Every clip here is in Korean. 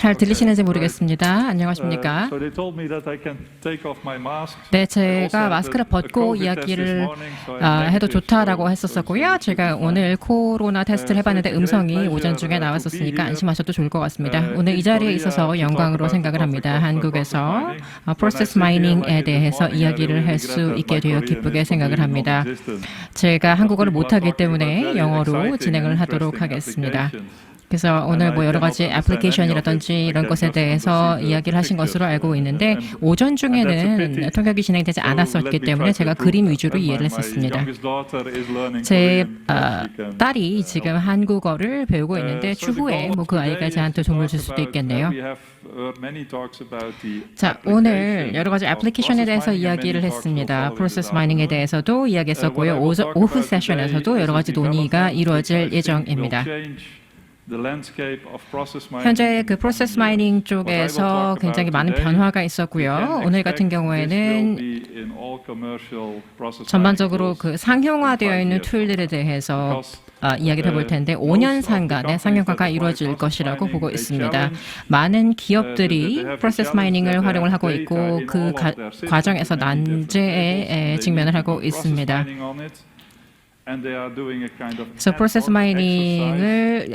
잘 들리시는지 모르겠습니다. 안녕하십니까? 네, 제가 마스크를 벗고 이야기를 해도 좋다라고 했었고요. 제가 오늘 코로나 테스트를 해봤는데 음성이 오전 중에 나왔었으니까 안심하셔도 좋을 것 같습니다. 오늘 이 자리에 있어서 영광으로 생각을 합니다. 한국에서 프로세스 마이닝에 대해서 이야기를 할 수 있게 되어 기쁘게 생각을 합니다. 제가 한국어를 못하기 때문에 영어로 진행을 하도록 하겠습니다. 그래서 오늘 여러 가지 애플리케이션이라든지 이런 것에 대해서 이야기를 하신 것으로 알고 있는데 오전 중에는 통역이 진행되지 않았었기 때문에 제가 그림 위주로 이해를 했었습니다. 제 딸이 지금 한국어를 배우고 있는데 추후에 그 아이가 저한테 도움을 줄 수도 있겠네요. 자, 오늘 여러 가지 애플리케이션에 대해서 이야기를 했습니다. 프로세스 마이닝에 대해서도 이야기했었고요. 오후 세션에서도 여러 가지 논의가 이루어질 예정입니다. 현재 그 프로세스 마이닝 쪽에서 굉장히 많은 변화가 있었고요. 오늘 같은 경우에는 전반적으로 그 상용화되어 있는 툴들에 대해서 이야기를 해볼 텐데 5년 상간의 상용화가 이루어질 것이라고 보고 있습니다. 많은 기업들이 프로세스 마이닝을 활용을 하고 있고 그 과정에서 난제에 직면을 하고 있습니다. 그래서 프로세스 마이닝을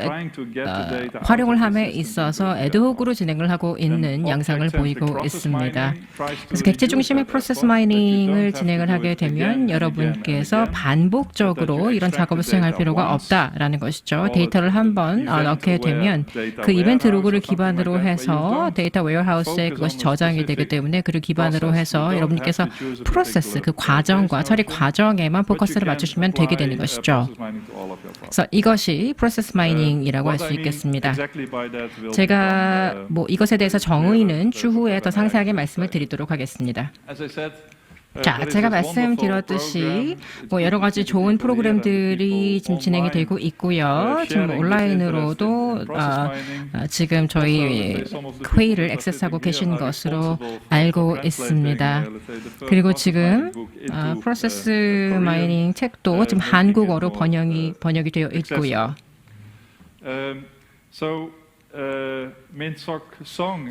활용을 함에 있어서 애드호크로 진행을 하고 있는 양상을 보이고 있습니다. 그래서 객체 중심의 프로세스 마이닝을 진행을 하게 되면 여러분께서 반복적으로 이런 작업을 수행할 필요가 없다라는 것이죠. 데이터를 한번 넣게 되면 그 이벤트 로그를 기반으로 해서 데이터 웨어하우스에 그것이 저장이 되기 때문에 그를 기반으로 해서 여러분께서 프로세스, 그 과정과 처리 과정에만 포커스를 맞추시면 되게 되는 것이죠. 그래서 이것이 프로세스 마이닝이라고 할 수 있겠습니다. 제가 이것에 대해서 정의는 추후에 더 상세하게 말씀을 드리도록 하겠습니다. 자, 제가 말씀드렸듯이 여러 가지 좋은 프로그램들이 지금 진행이 되고 있고요. 지금 온라인으로도 지금 저희 회의를 액세스하고 계신 것으로 알고 있습니다. 그리고 지금 프로세스 마이닝 책도 지금 한국어로 번역이 되어 있고요.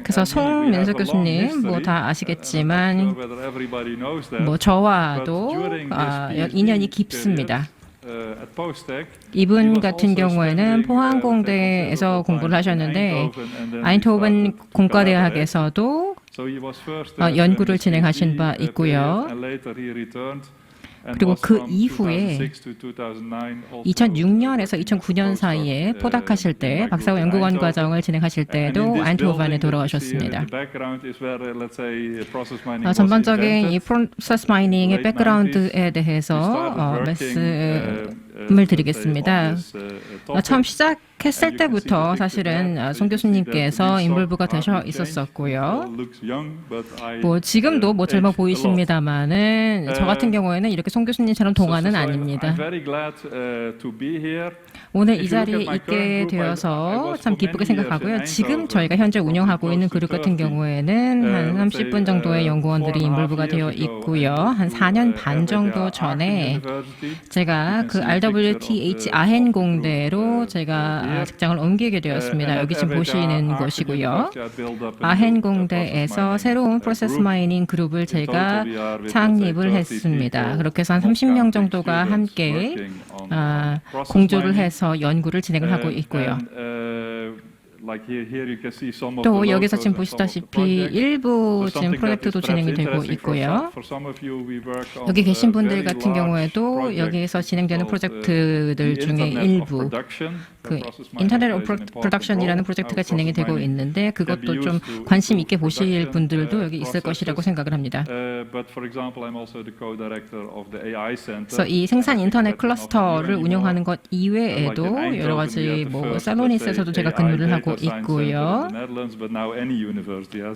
그래서 송민석 교수님 다 아시겠지만 저와도 인연이 깊습니다. 이분 같은 경우에는 포항공대에서 공부를 하셨는데 아인트호벤 공과대학에서도 연구를 진행하신 바 있고요. 그리고 그 이후에 2006년에서 2009년 사이에 포닥하실 때 박사과 연구원 과정을 진행하실 때도 아인트호벤에 돌아오셨습니다. 전반적인 이 프로세스 마이닝의 백그라운드에 대해서 말씀을 드리겠습니다. 처음 시작했을 때부터 사실은 송 교수님께서 인볼브가 되셔 있었었고요. 지금도 젊어 보이십니다만은 저 같은 경우에는 이렇게 송 교수님처럼 동안은 아닙니다. 오늘 이 자리에 있게 되어서 참 기쁘게 생각하고요. 지금 저희가 현재 운영하고 있는 그룹 같은 경우에는 한 30분 정도의 연구원들이 인볼브가 되어 있고요. 한 4년 반 정도 전에 제가 그 RWTH 아헨 공대로 제가 직장을 옮기게 되었습니다. 여기 지금 보시는 곳이고요. 아헨 공대에서 새로운 프로세스 마이닝 그룹을 제가 창립을 했습니다. 그렇게 해서 한 30명 정도가 함께 공조를 해서 연구를 진행을 하고 있고요. 또 여기서 지금 보시다시피 일부 지금 프로젝트도 진행이 되고 있고요. 여기 계신 분들 같은 경우에도 여기에서 진행되는 프로젝트들 중에 일부 그 인터넷 오브 프로덕션이라는 프로젝트가 진행이 되고 있는데 그것도 좀 관심 있게 보실 분들도 여기 있을 것이라고 생각을 합니다. 그래서 이 생산 인터넷 클러스터를 운영하는 것 이외에도 여러 가지 셀로니스에서도 제가 근무를 하고 있고요.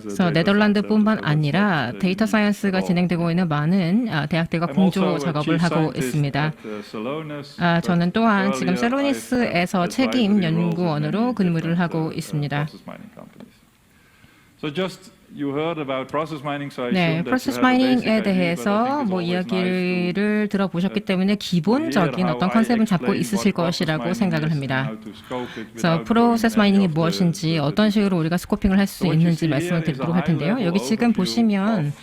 그래서 네덜란드뿐만 아니라 데이터 사이언스가 진행되고 있는 많은 대학들과 공조 작업을 하고 있습니다. 저는 또한 지금 셀로니스에서 책임 연구원으로 근무를 하고 있습니다. 네, 프로세스 마이닝에 대해서 뭐 이야기를 들어보셨기 때문에 기본적인 어떤 컨셉은 잡고 있으실 것이라고 생각을 합니다. 그래서 프로세스 마이닝이 무엇인지 어떤 식으로 우리가 스코핑을 할 수 있는지 말씀을 드리도록 할 텐데요. 여기 지금 보시면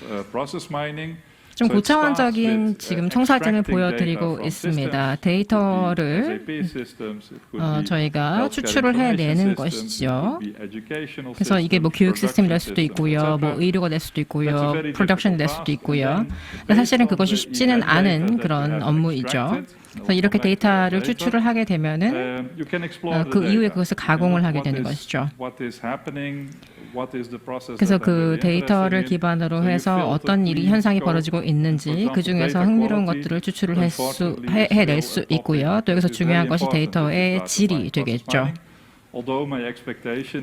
좀 고차원적인 지금 청사진을 보여드리고 있습니다. 데이터를 저희가 추출을 해내는 것이죠. 그래서 이게 뭐 교육 시스템이 될 수도 있고요, 뭐 의료가 될 수도 있고요, 프로덕션이 될 수도 있고요. 사실은 그것이 쉽지는 않은 그런 업무이죠. 그래서 이렇게 데이터를 추출을 하게 되면은 그 이후에 그것을 가공을 하게 되는 것이죠. 그래서 그 데이터를 기반으로 해서 어떤 일이 현상이 벌어지고 있는지 그 중에서 흥미로운 것들을 추출을 해낼 수 있고요. 또 여기서 중요한 것이 데이터의 질이 되겠죠.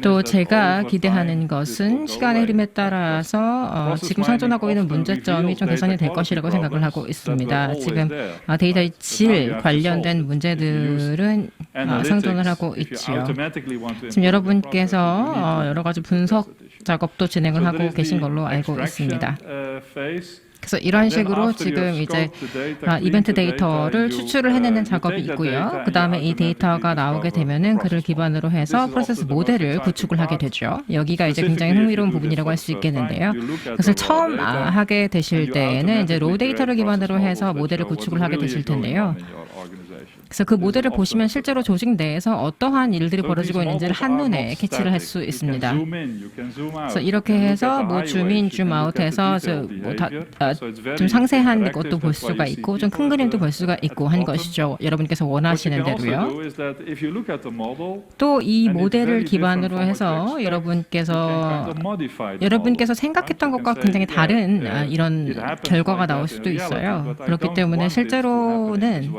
또 제가 기대하는 것은 시간의 흐름에 따라서 지금 상존하고 있는 문제점이 좀 개선이 될 것이라고 생각을 하고 있습니다. 지금 데이터의 질 관련된 문제들은 상존을 하고 있지요. 지금 여러분께서 여러 가지 분석 작업도 진행을 하고 계신 걸로 알고 있습니다. 그래서 이런 식으로 지금 이제 이벤트 데이터를 추출을 해내는 작업이 있고요. 그 다음에 이 데이터가 나오게 되면은 그를 기반으로 해서 프로세스 모델을 구축을 하게 되죠. 여기가 이제 굉장히 흥미로운 부분이라고 할 수 있겠는데요. 그것을 처음 하게 되실 때에는 이제 로우 데이터를 기반으로 해서 모델을 구축을 하게 되실 텐데요. 그래서 그 모델을 보시면 실제로 조직 내에서 어떠한 일들이 벌어지고 있는지를 한눈에 캐치를 할 수 있습니다. 그래서 이렇게 해서 뭐 줌인, 줌아웃해서 좀 상세한 것도 볼 수가 있고 좀 큰 그림도 볼 수가 있고 한 것이죠. 여러분께서 원하시는 대로요. 또 이 모델을 기반으로 해서 여러분께서 생각했던 것과 굉장히 다른 이런 결과가 나올 수도 있어요. 그렇기 때문에 실제로는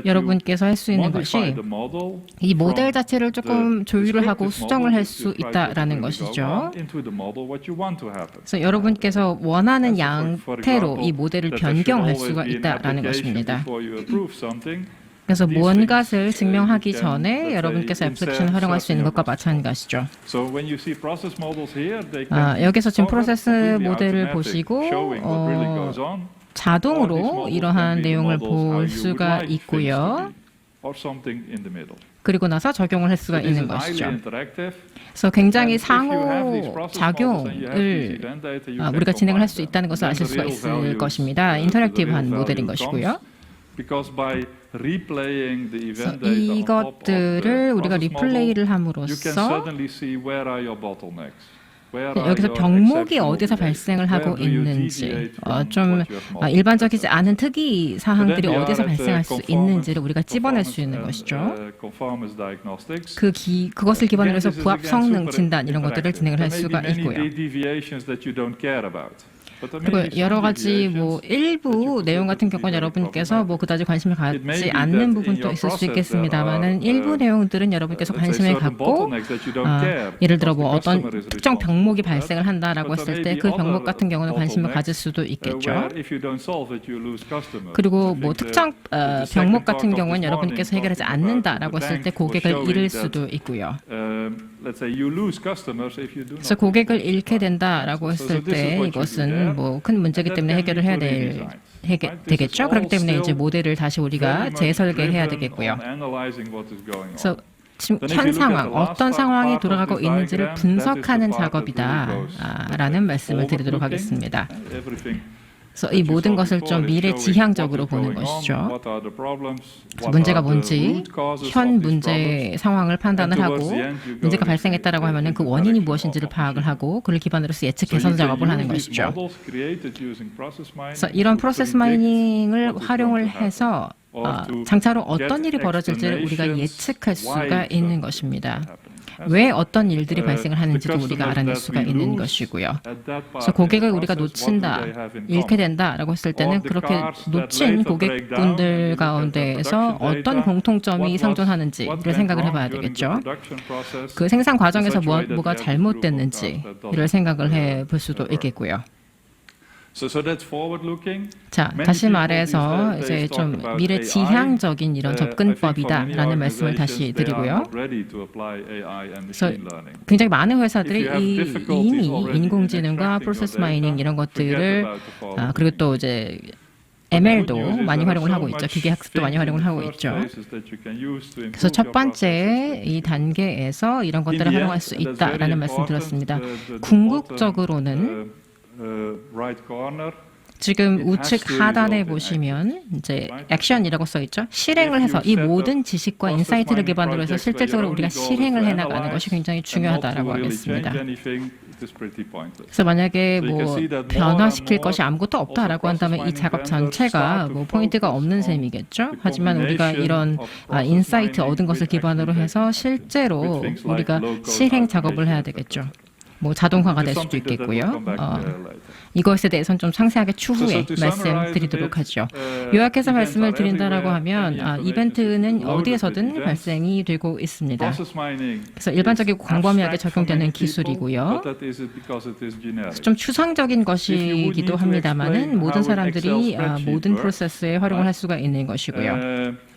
여러분께서 할 수 있는 것이 이 모델 자체를 조금 조율을 하고 수정을 할 수 있다라는 것이죠. 그래서 여러분께서 원하는 양태로 이 모델을 변경할 수가 있다라는 것입니다. 그래서 무언가를 증명하기 전에 여러분께서 애플리케이션을 활용할 수 있는 것과 마찬가지죠. 여기서 지금 프로세스 모델을 보시고 자동으로 이러한 내용을 볼 수가 있고요. 그리고 나서 적용을 할 수가 있는 것이죠. 그래서 굉장히 상호작용을 우리가 진행을 할 수 있다는 것을 아실 수가 있을 것입니다. 인터랙티브한 모델인 것이고요. 이것들을 우리가 리플레이를 함으로써 여기서 병목이 어디서 발생을 하고 있는지, 좀 일반적이지 않은 특이 사항들이 어디서 발생할 수 있는지를 우리가 찝어낼 수 있는 것이죠. 그것을 기반으로 해서 부합 성능 진단 이런 것들을 진행을 할 수가 있고요. 그리고 여러 가지 뭐 일부 내용 같은 경우는 여러분께서 뭐 그다지 관심을 갖지 않는 부분도 있을 수 있겠습니다만은 일부 내용들은 여러분께서 관심을 갖고 예를 들어 뭐 어떤 특정 병목이 발생을 한다라고 했을 때 그 병목 같은 경우는 관심을 가질 수도 있겠죠. 그리고 뭐 특정 병목 같은 경우는 여러분께서 해결하지 않는다라고 했을 때 고객을 잃을 수도 있고요. 그래서 고객을 잃게 된다라고 했을 때 이것은 뭐 큰 문제이기 때문에 해결을 해야 되겠죠. 그렇기 때문에 이제 모델을 다시 우리가 재설계해야 되겠고요. 그래서 지금 현 상황, 어떤 상황이 돌아가고 있는지를 분석하는 작업이다라는 말씀을 드리도록 하겠습니다. 그래서 이 모든 것을 좀 미래 지향적으로 보는 것이죠. 문제가 뭔지 현 문제 상황을 판단을 하고 문제가 발생했다라고 하면은 그 원인이 무엇인지를 파악을 하고 그를 기반으로 해서 예측 개선 작업을 하는 것이죠. 그래서 이런 프로세스 마이닝을 활용을 해서 장차로 어떤 일이 벌어질지를 우리가 예측할 수가 있는 것입니다. 왜 어떤 일들이 발생을 하는지도 우리가 알아낼 수가 있는 것이고요. 그래서 고객을 우리가 놓친다, 잃게 된다라고 했을 때는 그렇게 놓친 고객분들 가운데에서 어떤 공통점이 상존하는지를 생각을 해봐야 되겠죠. 그 생산 과정에서 뭐가 잘못됐는지를 생각을 해볼 수도 있겠고요. 자, 다시 말해서 이제 좀 미래 지향적인 이런 접근법이다라는 말씀을 다시 드리고요. 그래서 굉장히 많은 회사들이 이미 인공지능과 프로세스 마이닝 이런 것들을 그리고 또 이제 ML도 많이 활용을 하고 있죠. 기계학습도 많이 활용을 하고 있죠. 그래서 첫 번째 이 단계에서 이런 것들을 활용할 수 있다라는 말씀 드렸습니다. 궁극적으로는 지금 우측 하단에 보시면 이제 액션이라고 써 있죠. 실행을 해서 이 모든 지식과 인사이트를 기반으로 해서 실질적으로 우리가 실행을 해 나가는 것이 굉장히 중요하다라고 하겠습니다. 그래서 만약에 뭐 변화시킬 것이 아무것도 없다라고 한다면 이 작업 전체가 뭐 포인트가 없는 셈이겠죠. 하지만 우리가 이런 인사이트 얻은 것을 기반으로 해서 실제로 우리가 실행 작업을 해야 되겠죠. 뭐 자동화가 될 수도 있겠고요. 이것에 대해서는 좀 상세하게 추후에 말씀드리도록 하죠. 요약해서 말씀을 드린다라고 하면 이벤트는 어디에서든 발생이 되고 있습니다. 그래서 일반적이고 광범위하게 적용되는 기술이고요. 좀 추상적인 것이기도 합니다만은 모든 사람들이 모든 프로세스에 활용을 할 수가 있는 것이고요.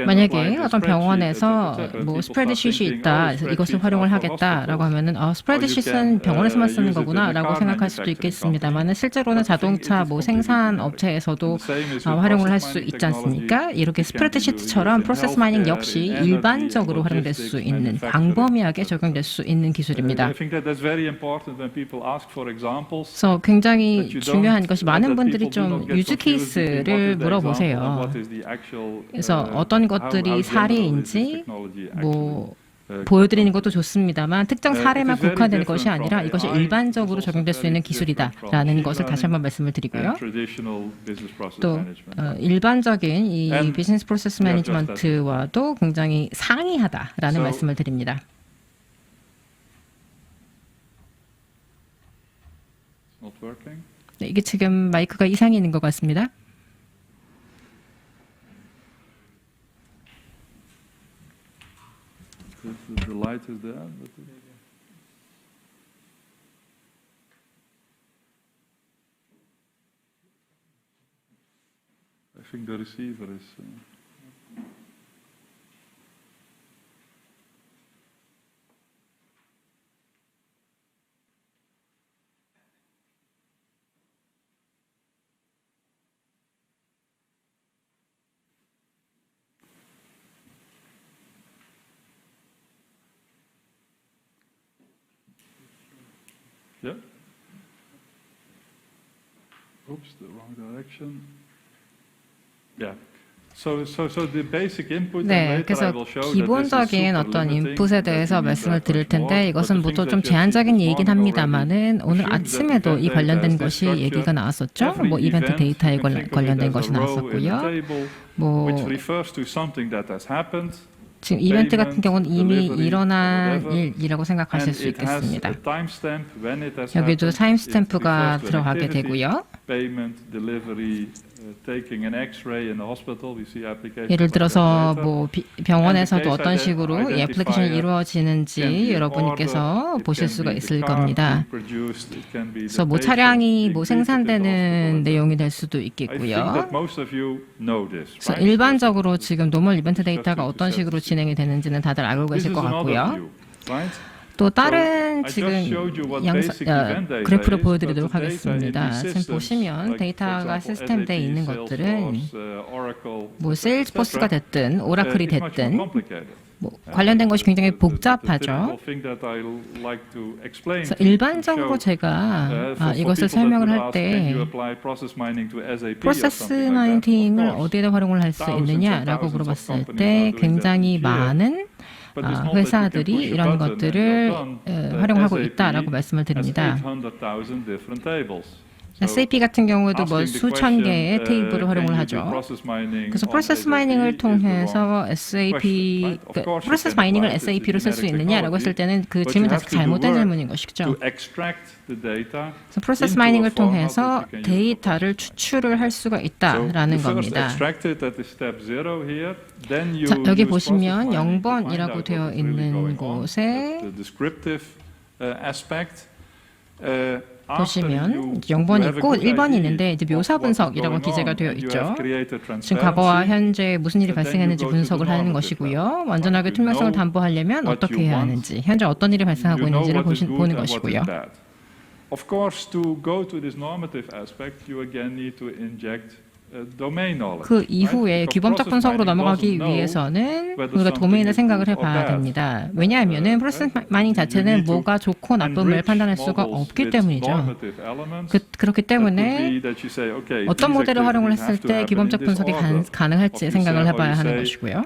만약에 어떤 병원에서 뭐 스프레드쉿이 있다, 이것을 활용을 하겠다라고 하면은 스프레드쉿은 병원에서만 쓰는 거구나라고 생각할 수도 있겠습니다만은 실제로는 자동차 뭐 생산 업체에서도 활용을 할 수 있지 않습니까? 이렇게 스프레드쉿처럼 프로세스 마이닝 역시 일반적으로 활용될 수 있는 광범위하게 적용될 수 있는 기술입니다. 그래서 굉장히 중요한 것이 많은 분들이 좀 유즈 케이스를 물어보세요. 그래서 어떤 것들이 사례인지 뭐 보여드리는 것도 좋습니다만 특정 사례만 국한되는 것이 아니라 이것이 일반적으로 적용될 수 있는 기술이다라는 것을 다시 한번 말씀을 드리고요. 또 일반적인 이 비즈니스 프로세스 매니지먼트와도 굉장히 상이하다라는 말씀을 드립니다. 네, 이게 지금 마이크가 이상이 있는 것 같습니다. The light is there, but I think the receiver is. Yeah. Oops, the wrong direction. Yeah. 네, 그래서 기본적인 어떤 인풋에 대해서 말씀을 드릴 텐데 이것은 보통 좀 제한적인 얘기긴 합니다만은 오늘 아침에도 이 관련된 것이 얘기가 나왔었죠. 뭐 이벤트 데이터에 관련된 것이 나왔었고요. 뭐 지금 이벤트 같은 경우는 이미 일어난 일이라고 생각하실 수 있겠습니다. 여기도 타임스탬프가 들어가게 되고요. 예를 들어서 뭐 병원에서도 어떤 식으로 이 애플리케이션이 이루어지는지 여러분께서 보실 수가 있을 겁니다. 그래서 뭐 차량이 뭐 생산되는 내용이 될 수도 있겠고요. 그래서 일반적으로 지금 노멀 이벤트 데이터가 어떤 식으로 진행이 되는지는 다들 알고 계실 것 같고요. 또 다른 지금 그래프를 보여드리도록 하겠습니다. 지금 보시면 데이터가 시스템되어 있는 것들은 뭐 세일즈포스가 됐든 오라클이 됐든 뭐 관련된 것이 굉장히 복잡하죠. 그래서 일반적으로 제가 이것을 설명을 할 때 프로세스 마이닝을 어디에다 활용을 할 수 있느냐라고 물어봤을 때 굉장히 많은 회사들이 이런 것들을 활용하고 있다라고 말씀을 드립니다. SAP 같은 경우에도 뭐 수천 개의 테이블을 활용을 하죠. 그래서 프로세스 마이닝을 통해서 프로세스 마이닝을 SAP로 쓸 수 있느냐라고 했을 때는 그 질문 자체가 잘못된 질문인 것이죠. 그래서 프로세스 마이닝을 통해서 데이터를 추출을 할 수가 있다라는 겁니다. 자, 여기 보시면 0번이라고 되어 있는 곳에 보시면 0번이 있고 1번이 있는데 이제 묘사 분석이라고 기재가 되어 있죠. 지금 과거와 현재 무슨 일이 발생했는지 분석을 하는 것이고요. 완전하게 투명성을 담보하려면 어떻게 해야 하는지, 현재 어떤 일이 발생하고 있는지를 보는 것이고요. Of course, to go to this normative aspect, you again need to inject domain knowledge. 그 이후에 규범적 분석으로 넘어가기 위해서는 우리가 도메인을 생각을 해봐야 됩니다. 왜냐하면은 프로세스 마이닝 자체는 뭐가 좋고 나쁨을 판단할 수가 없기 때문이죠. 그렇기 때문에 어떤 모델을 활용을 했을 때 규범적 분석이 가능할지 생각을 해봐야 하는 것이고요.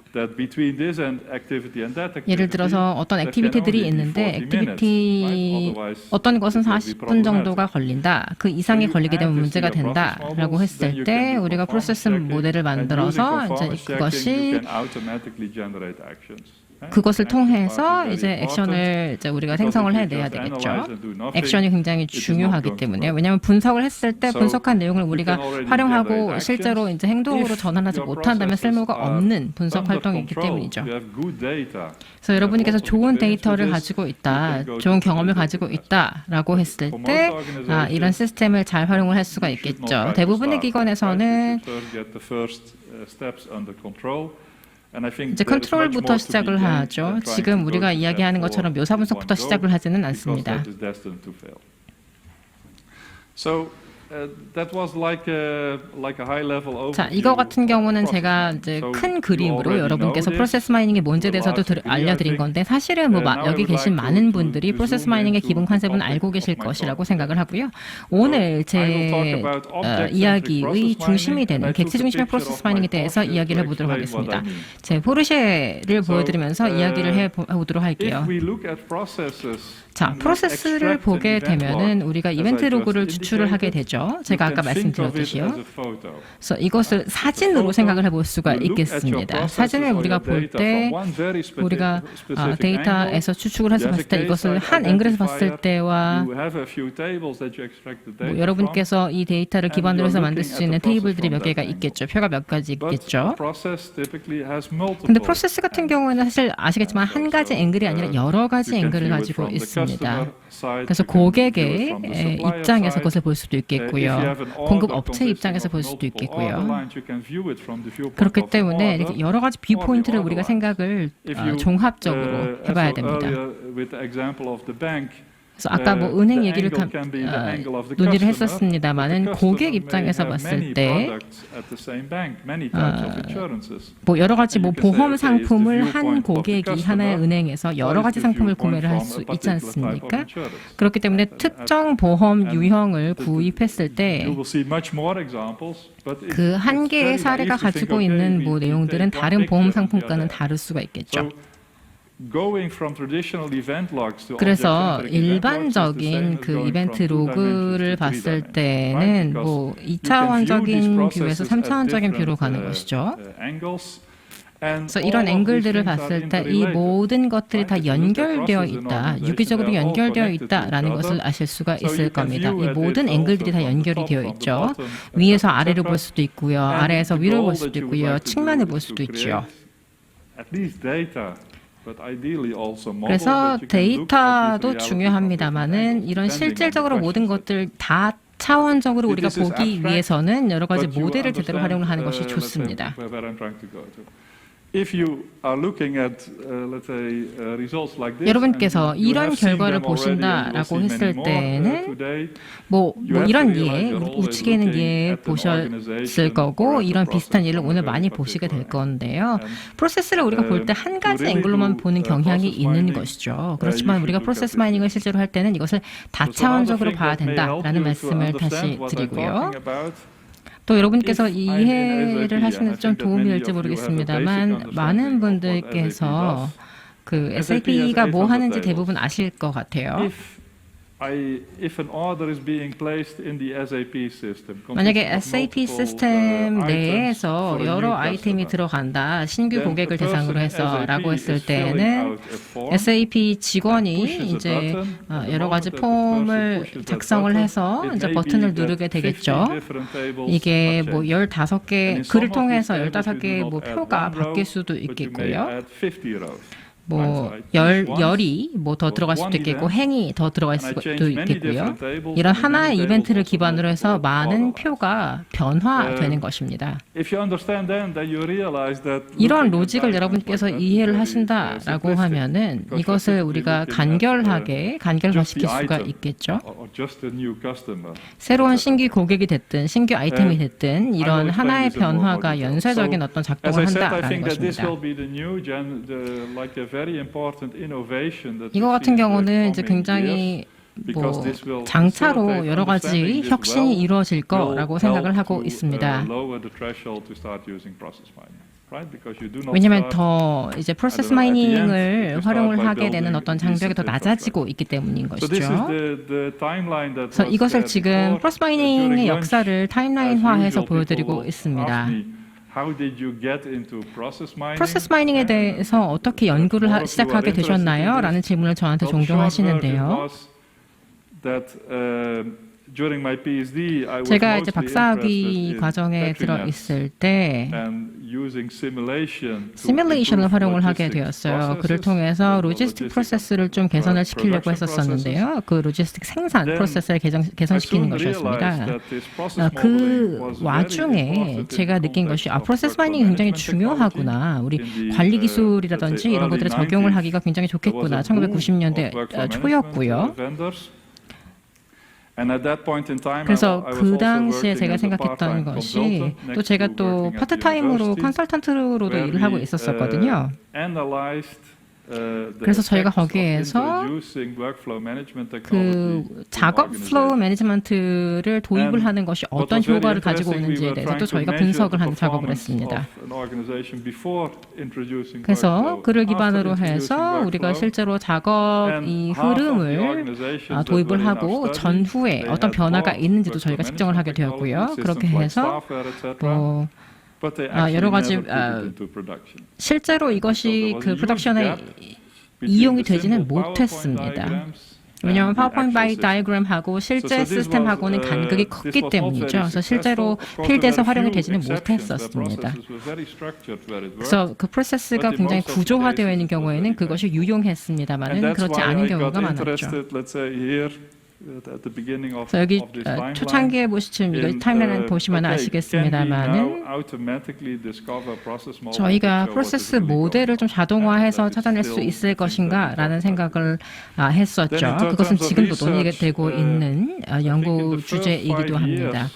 예를 들어서 어떤 액티비티들이 있는데 액티비티 어떤 것은 40분 정도가 걸린다. 그 이상이 걸리게 되면 문제가 된다라고 했을 때 우리가 프로세스 모델을 만들어서 이제 그것을 통해서 이제 액션을 이제 우리가 생성을 해내야 되겠죠. 액션이 굉장히 중요하기 때문에 왜냐하면 분석을 했을 때 분석한 내용을 우리가 활용하고 실제로 이제 행동으로 전환하지 못한다면 쓸모가 없는 분석 활동이기 때문이죠. 그래서 여러분께서 좋은 데이터를 가지고 있다, 좋은 경험을 가지고 있다라고 했을 때 이런 시스템을 잘 활용을 할 수가 있겠죠. 대부분의 기관에서는 이제 컨트롤부터 시작을 하죠. 지금 우리가 이야기하는 것처럼 묘사 분석부터 시작을 하지는 않습니다. 자, 이거 같은 경우는 제가 이제 큰 그림으로 여러분께서 프로세스 마이닝이 뭔지에 대해서도 알려드린 건데 사실은 뭐 여기 계신 많은 분들이 프로세스 마이닝의 기본 컨셉은 알고 계실 것이라고 생각을 하고요. 오늘 제 이야기의 중심이 되는 객체 중심의 프로세스 마이닝에 대해서 이야기를 해보도록 하겠습니다. 제 포르쉐를 보여드리면서 이야기를 해보도록 할게요. 자, 프로세스를 보게 되면은 우리가 이벤트 로그를 추출을 하게 되죠. 제가 아까 말씀드렸듯이요. 그래서 이것을 사진으로 생각을 해볼 수가 있겠습니다. 사진을 우리가 볼 때 우리가 데이터에서 추측을 해서 봤을 때 이것을 한 앵글에서 봤을 때와 뭐 여러분께서 이 데이터를 기반으로 해서 만들 수 있는 테이블들이 몇 개가 있겠죠. 표가 몇 가지 있겠죠. 근데 프로세스 같은 경우에는 사실 아시겠지만 한 가지 앵글이 아니라 여러 가지 앵글을 가지고 있습니다. 그래서 고객의 입장에서 그것을 볼 수도 있겠고요. 공급 업체 입장에서 볼 수도 있겠고요. 그렇기 때문에 이렇게 여러 가지 뷰 포인트를 우리가 생각을 종합적으로 해봐야 됩니다. 그래서 아까 뭐 은행 얘기를 논의를 했었습니다만은 고객 입장에서 봤을 때 뭐 여러 가지 뭐 보험 상품을 한 고객이 하나의 은행에서 여러 가지 상품을 구매를 할 수 있지 않습니까? 그렇기 때문에 특정 보험 유형을 구입했을 때 그 한 개의 사례가 가지고 있는 뭐 내용들은 다른 보험 상품과는 다를 수가 있겠죠. 그래서 일반적인 그 이벤트 로그를 봤을 때는 뭐 2차원적인 뷰에서 3차원적인 뷰로 가는 것이죠. 그래서 이런 앵글들을 봤을 때 이 모든 것들이 다 연결되어 있다, 유기적으로 연결되어 있다라는 것을 아실 수가 있을 겁니다. 이 모든 앵글들이 다 연결이 되어 있죠. 위에서 아래로 볼 수도 있고요, 아래에서 위로 볼 수도 있고요, 측면을 볼 수도 있죠. 그래서 데이터도 중요합니다만은 이런 실질적으로 모든 것들 다 차원적으로 우리가 보기 위해서는 여러 가지 모델을 제대로 활용을 하는 것이 좋습니다. 여러분께서 이런 결과를 보신다라고 했을 때는 뭐 이런 예, 우측에는 예 보셨을 거고 이런 비슷한 예를 오늘 많이 보시게 될 건데요. 프로세스를 우리가 볼 때 한 가지 앵글로만 보는 경향이 있는 것이죠. 그렇지만 우리가 프로세스 마이닝을 실제로 할 때는 이것을 다차원적으로 봐야 된다라는 말씀을 다시 드리고요. 또 여러분께서 이해를 하시는 데 좀 도움이 될지 모르겠습니다만 많은 분들께서 그 SAP가 뭐 하는지 대부분 아실 것 같아요. 만약에 SAP 시스템 내에서 여러 아이템이 들어간다, 신규 고객을 대상으로 해서라고 했을 때는 SAP 직원이 이제 여러 가지 폼을 작성을 해서 이제 버튼을 누르게 되겠죠. 이게 뭐 15개 글을 통해서 15개의 뭐 표가 바뀔 수도 있겠고요. 뭐 열이 뭐 더 들어갈 수도 있겠고 행이 더 들어갈 수도 있겠고요. 이런 하나의 이벤트를 기반으로 해서 많은 표가 변화되는 것입니다. 이러한 로직을 여러분께서 이해를 하신다라고 하면은 이것을 우리가 간결화시킬 수가 있겠죠. 새로운 신규 고객이 됐든 신규 아이템이 됐든 이런 하나의 변화가 연쇄적인 어떤 작동을 한다라는 것입니다. 이거 같은 경우는 이제 굉장히 뭐 장차로 여러 가지 혁신이 이루어질 거라고 생각을 하고 있습니다. 왜냐하면 더 이제 프로세스 마이닝을 활용을 하게 되는 어떤 장벽이 더 낮아지고 있기 때문인 것이죠. 그래서 이것을 지금 프로세스 마이닝의 역사를 타임라인화해서 보여드리고 있습니다. 프로세스 마이닝에 대해서 어떻게 연구를 시작하게 되셨나요? 라는 질문을 저한테 종종 하시는데요. 제가 이제 박사학위 과정에 들어 있을 때 시뮬레이션을 활용을 하게 되었어요. 그를 통해서 로지스틱 프로세스를 좀 개선을 시키려고 했었는데요. 그 로지스틱 생산 프로세스를 개선시키는 것이었습니다. 그 와중에 제가 느낀 것이 프로세스 마이닝이 굉장히 중요하구나. 우리 관리 기술이라든지 이런 것들을 적용을 하기가 굉장히 좋겠구나. 1990년대 초였고요. 그래서 그 당시에 제가 생각했던 것이 또 제가 또 파트타임으로 컨설턴트로도 일을 하고 있었거든요. 그래서 저희가 거기에서 그 작업 플로우 매니지먼트를 도입을 하는 것이 어떤 효과를 가지고 오는지에 대해서 또 저희가 분석을 하는 작업을 했습니다. 그래서 그를 기반으로 해서 우리가 실제로 작업 이 흐름을 도입을 하고 전후에 어떤 변화가 있는지도 저희가 측정을 하게 되었고요. 그렇게 해서 뭐 여러 가지 실제로 이것이 그 프로덕션에 이용이 되지는 못했습니다. 왜냐하면 파워포인트 바이 다이어그램하고 실제 시스템하고는 간극이 컸기 때문이죠. 그래서 실제로 필드에서 활용이 되지는 못했었습니다. 그래서 그 프로세스가 굉장히 구조화되어 있는 경우에는 그것이 유용했습니다만은 그렇지 않은 경우가 많았죠. 그래서 여기 초창기에 보시면 이거 타임라인 보시면 아시겠습니다만은 저희가 프로세스 모델을 좀 자동화해서 찾아낼 수 있을 것인가라는 생각을 했었죠. 그것은 지금도 논의되고 있는 연구 주제이기도 합니다.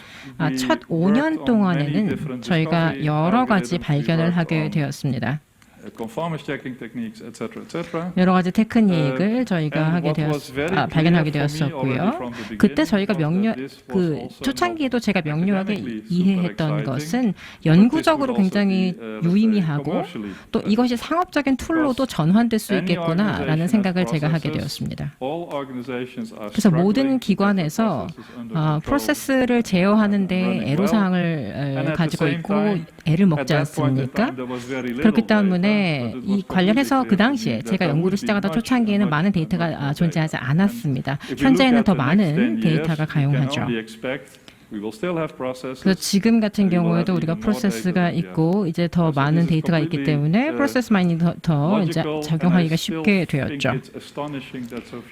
첫 5년 동안에는 저희가 여러 가지 발견을 하게 되었습니다. 여러 가지 테크닉을 저희가 발견하게 되었었고요. 그때 저희가 초창기에도 제가 명료하게 이해했던 것은 연구적으로 굉장히 유의미하고 또 이것이 상업적인 툴로도 전환될 수 있겠구나라는 생각을 제가 하게 되었습니다. 그래서 모든 기관에서 프로세스를 제어하는 데 애로사항을 가지고 있고 애를 먹지 않습니까? 그렇기 때문에 이 관련해서 그 당시에 제가 연구를 시작하던 초창기에는 많은 데이터가 존재하지 않았습니다. 현재는 더 많은 데이터가 가용하죠. 그래서 지금 같은 경우에도 우리가 프로세스가 있고 이제 더 많은 데이터가 있기 때문에 프로세스 마이닝이 더 이제 적용하기가 쉽게 되었죠.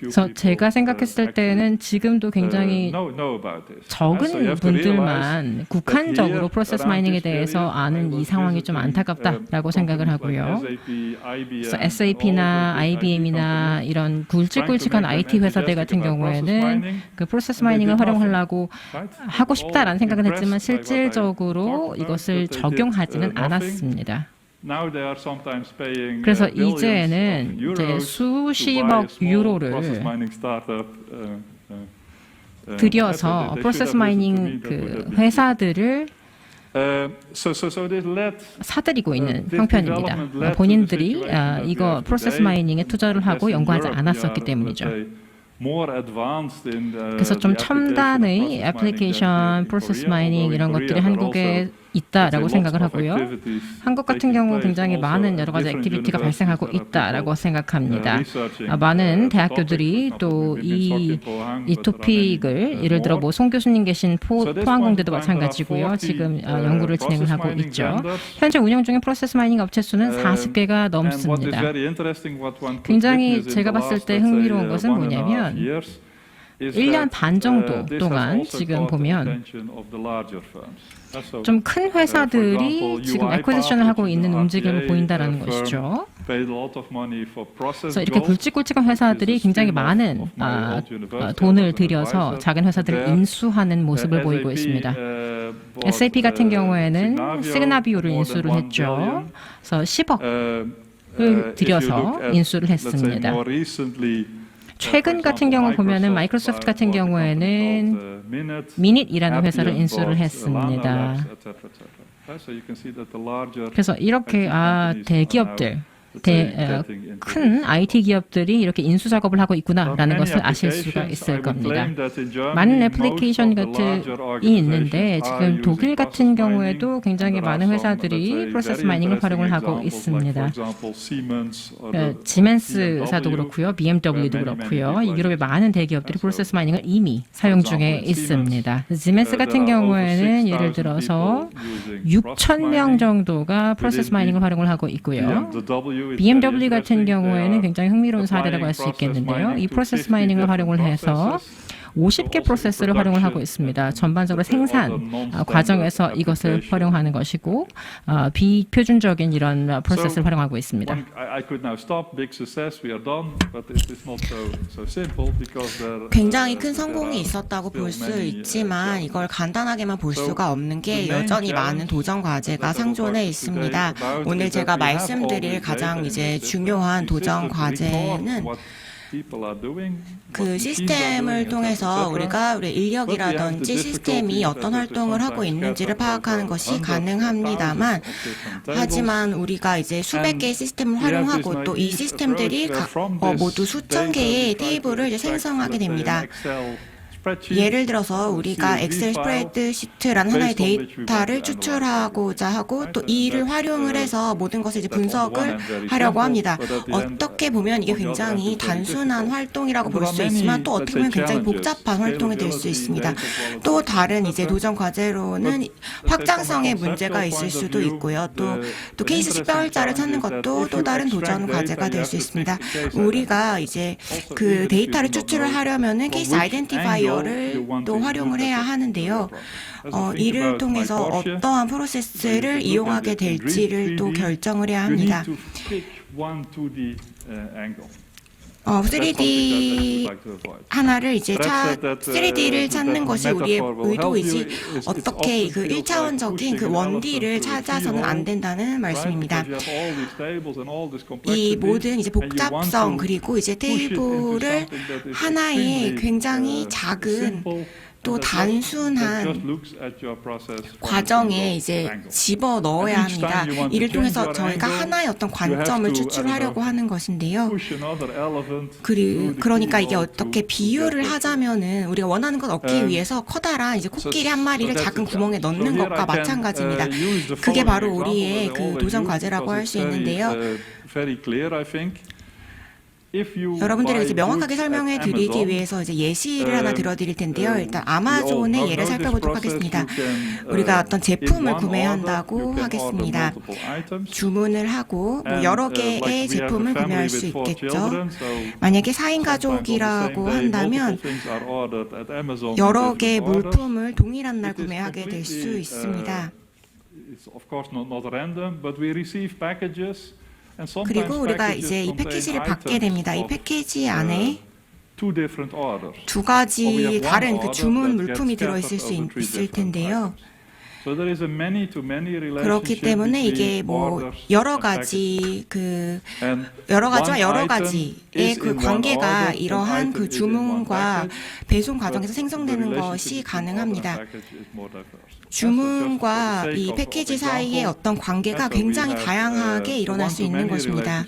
그래서 제가 생각했을 때는 지금도 굉장히 적은 분들만 국한적으로 프로세스 마이닝에 대해서 아는 이 상황이 좀 안타깝다라고 생각을 하고요. 그래서 SAP나 IBM이나 이런 굵직굵직한 IT 회사들 같은 경우에는 그 프로세스 마이닝을 활용하려고 하고 싶다라는 생각은 했지만 실질적으로 이것을 적용하지는 않았습니다. 그래서 이제는 이제 수십억 유로를 들여서 프로세스 마이닝 그 회사들을 사들이고 있는 형편입니다. 본인들이 이거 프로세스 마이닝에 투자를 하고 연구하지 않았었기 때문이죠. 그래서 좀 첨단의 애플리케이션, 프로세스 마이닝 이런 것들이 한국에 있다라고 생각을 하고요. 한국 같은 경우 굉장히 많은 여러 가지 액티비티가 발생하고 있다라고 생각합니다. 많은 대학교들이 또 이 토픽을 예를 들어 뭐 송 교수님 계신 포항공대도 마찬가지고요. 지금 연구를 진행을 하고 있죠. 현재 운영 중인 프로세스 마이닝 업체 수는 40개가 넘습니다. 굉장히 제가 봤을 때 흥미로운 것은 뭐냐면 1년 반 정도 동안 지금 보면 좀 큰 회사들이 지금 애퀴지션을 하고 있는 움직임을 보인다는 것이죠. 그래서 이렇게 굵직굵직한 회사들이 굉장히 많은 돈을 들여서 작은 회사들을 인수하는 모습을 보이고 있습니다. SAP 같은 경우에는 시그나비오를 인수를 했죠. 그래서 10억을 들여서 인수를 했습니다. 최근 같은 경우 보면은 마이크로소프트 같은 경우에는 미닛이라는 회사를 인수를 했습니다. 그래서 이렇게 대기업들, 큰 IT 기업들이 이렇게 인수 작업을 하고 있구나라는 것을 아실 수가 있을 겁니다. 많은 애플리케이션 같이 있는데 지금 독일 같은 경우에도 굉장히 많은 회사들이 프로세스 마이닝을 활용을 하고 있습니다. 지멘스사도 그렇고요, BMW도 그렇고요. 유럽의 많은 대기업들이 프로세스 마이닝을 이미 사용 중에 있습니다. 지멘스 같은 경우에는 예를 들어서 6,000명 정도가 프로세스 마이닝을 활용을 하고 있고요. BMW 같은 경우에는 굉장히 흥미로운 사례라고 할 수 있겠는데요. 이 프로세스 마이닝을 활용을 해서 50개 프로세스를 활용을 하고 있습니다. 전반적으로 생산 과정에서 이것을 활용하는 것이고 비표준적인 이런 프로세스를 활용하고 있습니다. 굉장히 큰 성공이 있었다고 볼 수 있지만 이걸 간단하게만 볼 수가 없는 게 여전히 많은 도전 과제가 상존해 있습니다. 오늘 제가 말씀드릴 가장 이제 중요한 도전 과제는 그 시스템을 통해서 우리가 우리 인력이라든지 시스템이 어떤 활동을 하고 있는지를 파악하는 것이 가능합니다만, 하지만 우리가 이제 수백 개의 시스템을 활용하고 또 이 시스템들이 모두 수천 개의 테이블을 이제 생성하게 됩니다. 예를 들어서 우리가 엑셀 스프레드시트라는 하나의 데이터를 추출하고자 하고 또 이를 활용을 해서 모든 것을 이제 분석을 하려고 합니다. 어떻게 보면 이게 굉장히 단순한 활동이라고 볼 수 있지만 또 어떻게 보면 굉장히 복잡한 활동이 될 수 있습니다. 또 다른 이제 도전 과제로는 확장성의 문제가 있을 수도 있고요. 또 케이스 식별자를 찾는 것도 또 다른 도전 과제가 될 수 있습니다. 우리가 이제 그 데이터를 추출을 하려면은 케이스 아이덴티파이어 를 또 활용을 해야 하는데요. 이를 통해서 어떠한 프로세스를 이용하게 될지를 또 결정을 해야 합니다. 3D 하나를 이제 3D를 찾는 것이 우리의 의도이지 어떻게 그 1차원적인 그 원D를 찾아서는 안 된다는 말씀입니다. 이 모든 이제 복잡성 그리고 이제 테이블을 하나의 굉장히 작은 또 단순한 과정에 이제 집어 넣어야 합니다. 이를 통해서 저희가 하나의 어떤 관점을 추출하려고 하는 것인데요. 그러니까 이게 어떻게 비유를 하자면은 우리가 원하는 것 얻기 위해서 커다란 이제 코끼리 한 마리를 작은 구멍에 넣는 것과 마찬가지입니다. 그게 바로 우리의 그 도전 과제라고 할 수 있는데요. 여러분들에게 이제 명확하게 설명해 드리기 위해서 이제 예시를 하나 들어드릴 텐데요. 일단 아마존의 예를 살펴보도록 하겠습니다. 우리가 어떤 제품을 구매한다고 하겠습니다. 주문을 하고 뭐 여러 개의 제품을 구매할 수 있겠죠. 만약에 4인 가족이라고 한다면 여러 개의 물품을 동일한 날 구매하게 될 수 있습니다. 그리고 우리가 이제 이 패키지를 받게 됩니다. 이 패키지 안에 두 가지 다른 그 주문 물품이 들어있을 수 있을 텐데요. 그렇기 때문에 이게 뭐 여러 가지와 여러 가지 그 관계가 이러한 그 주문과 배송 과정에서 생성되는 것이 가능합니다. 주문과 이 패키지 사이의 어떤 관계가 굉장히 다양하게 일어날 수 있는 것입니다.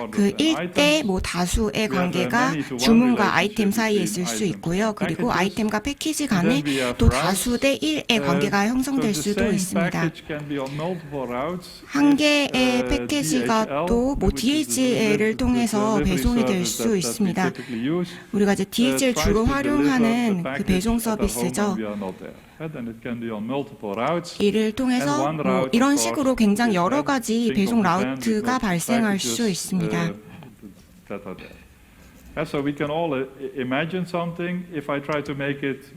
그 1대 다수의 관계가 주문과 아이템 사이에 있을 수 있고요. 그리고 아이템과 패키지 간에 또 다수 대 1의 관계가 형성될 수도 있습니다. 한 개의 패키지가 또 DHL을 통해서 배송이 될 수 있습니다. 우리가 이제 DHL 주로 활용하는 그 배송 서비스죠. 이를 통해서 이런 식으로 굉장히 여러 가지 배송 라우트가 발생할 수 있습니다. So we can all imagine something. If I try to make it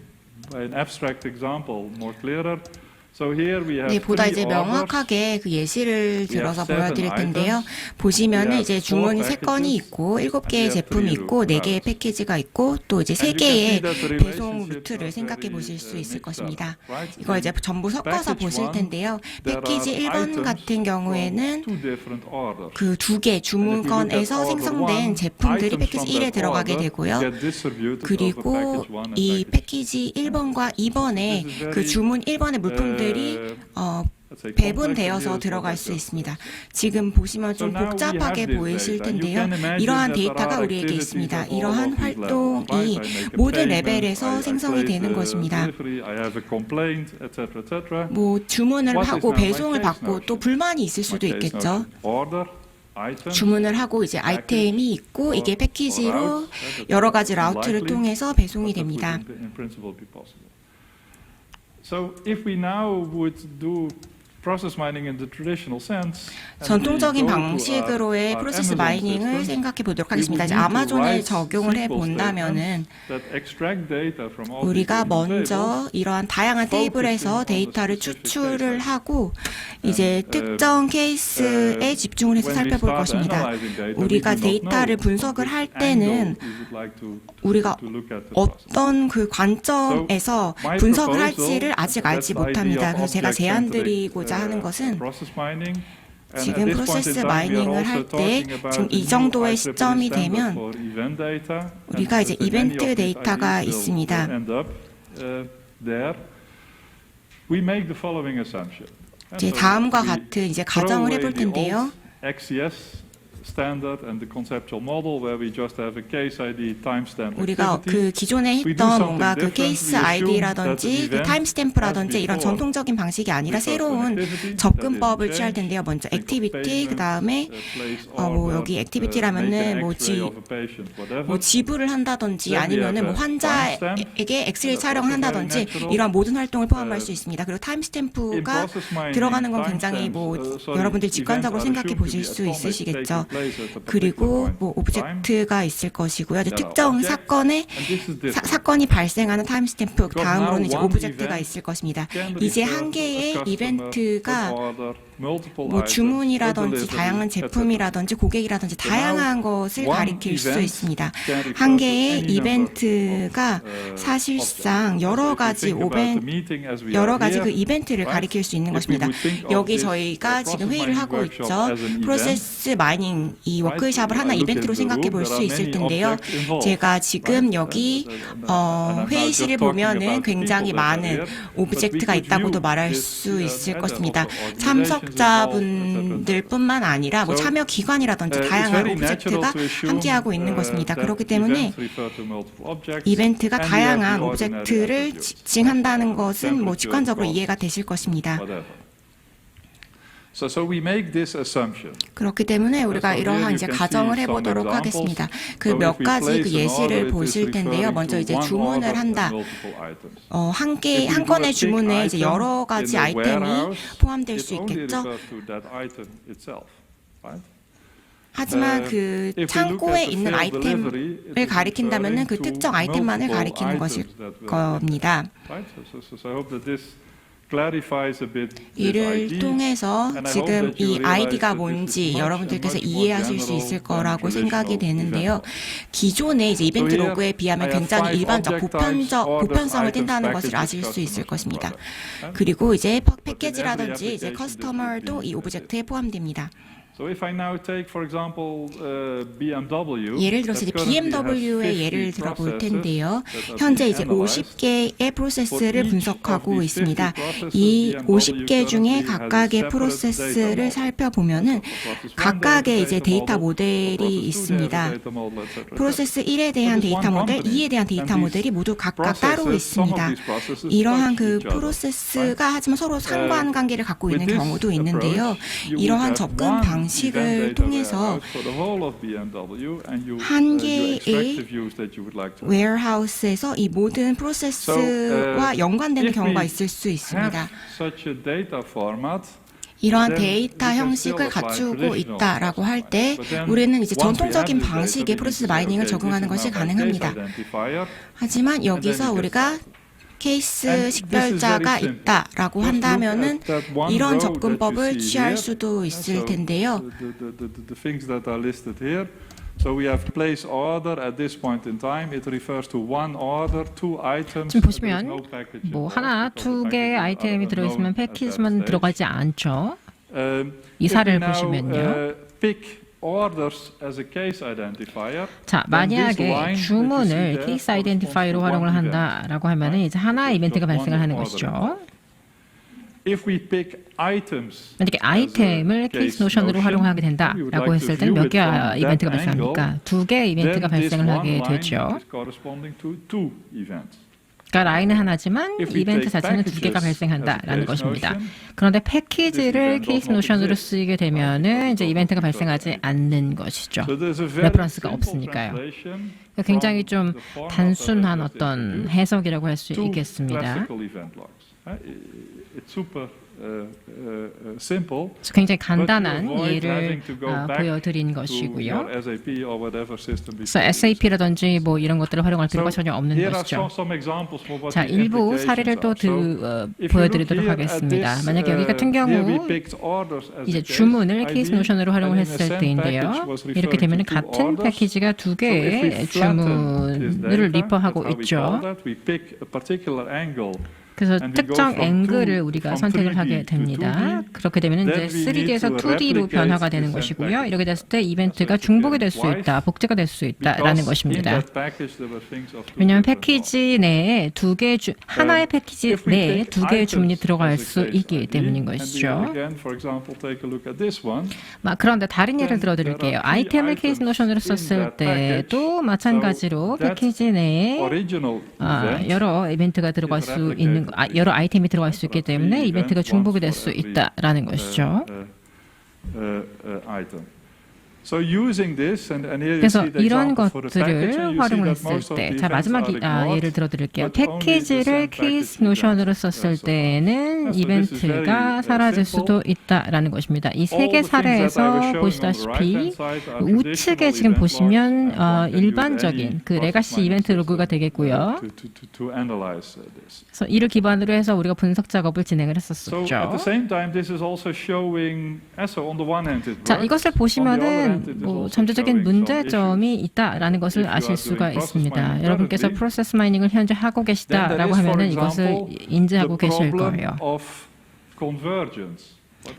by an abstract example more clearer. So here we have 보다 이제 명확하게 그 예시를 들어서 보여드릴 텐데요. 보시면은 이제 주문이 3건이 있고 7개의 제품이 있고 4개의 패키지가 있고 또 이제 3개의 배송 루트를 생각해 보실 수 있을 것입니다. 이걸 이제 전부 섞어서 보실 텐데요. 패키지 1번 같은 경우에는 그 2개 주문건에서 생성된 제품들이 패키지 1에 들어가게 되고요. 그리고 이 패키지 1번과 2번에 그 주문 1번의 물품들 배분되어서 들어갈 수 있습니다. 지금 보시면 좀 복잡하게 보이실 텐데요. 이러한 데이터가 우리에게 있습니다. 이러한 활동이 모든 레벨에서 생성이 되는 것입니다. 주문을 하고 배송을 받고 또 불만이 있을 수도 있겠죠. 주문을 하고 이제 아이템이 있고 이게 패키지로 여러 가지 라우트를 통해서 배송이 됩니다. So if we now would do process mining in the traditional sense, 전통적인 방식으로의 프로세스 마이닝을 생각해 보도록 하겠습니다. 이제 아마존에 적용을 해 본다면은 우리가 먼저 이러한 다양한 테이블에서 데이터를 추출을 하고 이제 특정 케이스에 집중을 해서 살펴볼 것입니다. 우리가 데이터를 분석을 할 때는 우리가 어떤 그 관점에서 분석을 할지를 아직 알지 못합니다. 그래서 제가 제안드리고자 하는 것은 지금 프로세스 마이닝을 할 때 지금 이 정도의 시점이 되면 우리가 이제 이벤트 데이터가 있습니다. 이제 다음과 같은 이제 가정을 해볼 텐데요. 우리가 그 기존에 했던 뭔가 그 케이스 아이디라든지 그 타임스탬프라든지 이런 전통적인 방식이 아니라 새로운 접근법을 취할 텐데요. 먼저 액티비티, 그 다음에 여기 액티비티라면은 지불을 한다든지 아니면은 환자에게 엑스레이 촬영을 한다든지 이런 모든 활동을 포함할 수 있습니다. 그리고 타임스탬프가 들어가는 건 굉장히 여러분들 직관적으로 생각해 보실 수 있으시겠죠. 그리고 오브젝트가 있을 것이고요. 특정 사건이 발생하는 타임스탬프 다음으로는 이제 오브젝트가 있을 것입니다. 이제 한 개의 이벤트가 주문이라든지 다양한 제품이라든지 고객이라든지 다양한 것을 가리킬 수 있습니다. 한 개의 이벤트가 사실상 여러 가지 그 이벤트를 가리킬 수 있는 것입니다. 여기 저희가 지금 회의를 하고 있죠. 프로세스 마이닝 이 워크샵을 하나 이벤트로 생각해 볼 수 있을 텐데요. 제가 지금 여기 회의실을 보면은 굉장히 많은 오브젝트가 있다고도 말할 수 있을 것입니다. 참석자분들뿐만 아니라 참여 기관이라든지 다양한 오브젝트가 함께하고 있는 것입니다. 그렇기 때문에 이벤트가 다양한 오브젝트를 지칭한다는 것은 직관적으로 이해가 되실 것입니다. 그렇기 때문에 우리가 이러한 이제 가정을 해보도록 하겠습니다. 그 몇 가지 그 예시를 보실 텐데요. 먼저 이제 주문을 한다. 한 건의 주문에 이제 여러 가지 아이템이 포함될 수 있겠죠. 하지만 그 창고에 있는 아이템을 가리킨다면은 그 특정 아이템만을 가리키는 것일 겁니다. 이를 통해서 지금 이 아이디가 뭔지 여러분들께서 이해하실 수 있을 거라고 생각이 되는데요. 기존의 이제 이벤트 로그에 비하면 굉장히 일반적, 보편성을 띈다는 것을 아실 수 있을 것입니다. 그리고 이제 패키지라든지 이제 커스터머도 이 오브젝트에 포함됩니다. So if I now take, for example, BMW, 예를 들어서 이제 BMW의 예를 들어볼 텐데요. 현재 이제 50개의 프로세스를 분석하고 있습니다. 이 50개 중에 각각의 프로세스를 살펴보면은 각각의 이제 데이터 모델이 있습니다. 프로세스 1에 대한 데이터 모델, 2에 대한 데이터 모델이 모두 각각 따로 있습니다. 이러한 그 프로세스가 하지만 서로 상관관계를 갖고 있는 경우도 있는데요. 이러한 접근 방식을 통해서 한 개의 웨어하우스에서 이 모든 프로세스와 연관되는 경우가 있을 수 있습니다. 이러한 데이터 형식을 갖추고 있다라고 할 때 우리는 이제 전통적인 방식의 프로세스 마이닝을 적용하는 것이 가능합니다. 하지만 여기서 우리가 케이스 식별자가 있다라고 한다면은 이런 접근법을 취할 수도 있을 텐데요. So we have place order at this point in time. It refers to one order, two items. 지금 보시면 뭐 하나, 두 개의 아이템이 들어있으면 패키지만 들어가지 않죠. 이 사례를 보시면요. 자, 만약에 주문을 케이스 아이덴티파이어로 활용을 한다라고 하면은 이제 하나의 이벤트가 발생을 하는 것이죠. 만약에 아이템을 케이스 노션으로 활용하게 된다라고 했을 때는 몇 개의 이벤트가 발생합니까? 두 개의 이벤트가 발생을 하게 되죠. 그러니까 라인은 하나지만 이벤트 자체는 두 개가 발생한다라는 것입니다. 그런데 패키지를 케이스 노션으로 쓰게 되면은 이제 이벤트가 발생하지 않는 것이죠. 레퍼런스가 없으니까요. 굉장히 좀 단순한 어떤 해석이라고 할 수 있겠습니다. 굉장히 간단한 예를 보여드린 것이고요. 그래서 SAP라든지 뭐 이런 것들을 활용할 필요가 전혀 없는 것이죠. 자, 일부 사례를 또 보여드리도록 하겠습니다. 만약에 여기 같은 경우 이제 주문을 케이스 노션으로 활용을 했을 때인데요. 이렇게 되면 같은 패키지가 두 개의 주문을 리퍼하고 있죠. 그래서 특정 앵글을 우리가 선택을 하게 됩니다. 그렇게 되면 이제 3D에서 2D로 변화가 되는 것이고요. 이렇게 됐을 때 이벤트가 중복이 될 수 있다, 복제가 될 수 있다라는 것입니다. 왜냐하면 패키지 내에 하나의 패키지 내에 두 개의 주문이 들어갈 수 있기 때문인 것이죠. 그런데 다른 예를 들어드릴게요. 아이템을 케이스 노션으로 썼을 때도 마찬가지로 패키지 내에 여러 이벤트가 들어갈 수 있는 여러 아이템이 들어갈 수 있기 때문에 이벤트가 중복이 될 수 있다라는 것이죠. 그래서 이런 것들을 활용을 했을 때, 자 마지막 예를 들어드릴게요. 패키지를 케이스 노션으로 썼을 때에는 이벤트가 사라질 수도 있다라는 것입니다. 이 세 개 사례에서 보시다시피 우측에 지금 보시면 일반적인 그 레가시 이벤트 로그가 되겠고요. 그래서 이를 기반으로 해서 우리가 분석 작업을 진행을 했었죠. 자, 이것을 보시면은 뭐 잠재적인 문제점이 있다라는 것을 아실 수가 있습니다. 여러분께서 프로세스 마이닝을 현재 하고 계시다라고 하면은 이것을 인지하고 계실 거예요.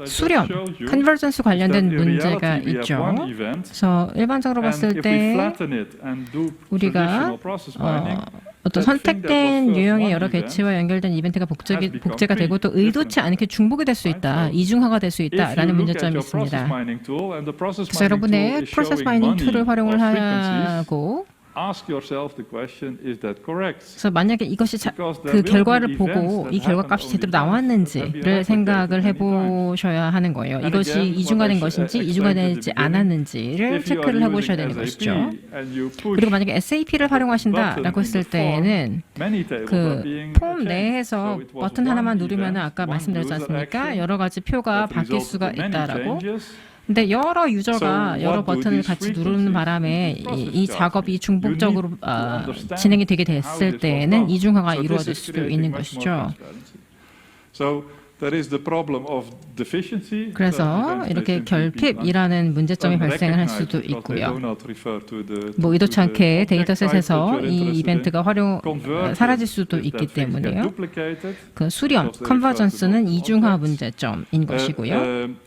수렴, 컨버전스 관련된 문제가 있죠. 그래서 일반적으로 봤을 때 우리가 어떤 선택된 유형의 여러 개체와 연결된 이벤트가 복제가 되고 또 의도치 않게 중복이 될 수 있다, 이중화가 될 수 있다라는 문제점이 있습니다. 그래서 여러분의 프로세스 마이닝 툴을 활용을 하고 그래서 만약에 이것이 그 결과를 보고 이 결과값이 제대로 나왔는지를 생각을 해보셔야 하는 거예요. 이것이 이중화된 것인지 이중화되지 않았는지를 체크를 해보셔야 되는 것이죠. 그리고 만약에 SAP를 활용하신다라고 했을 때에는 그 폼 내에서 버튼 하나만 누르면 아까 말씀드렸지 않습니까? 여러 가지 표가 바뀔 수가 있다라고. 근데 여러 유저가 여러 버튼을 같이 누르는 바람에 이 작업이 중복적으로 진행이 되게 됐을 때에는 이중화가 이루어질 수도 있는 것이죠. there is the problem of deficiency. 그래서 이렇게 결핍이라는 문제점이 발생을 할 수도 있고요. 뭐 의도치 않게 데이터셋에서 이 이벤트가 사라질 수도 있기 때문에요. 그 수렴, 컨버전스는 이중화 문제점인 것이고요.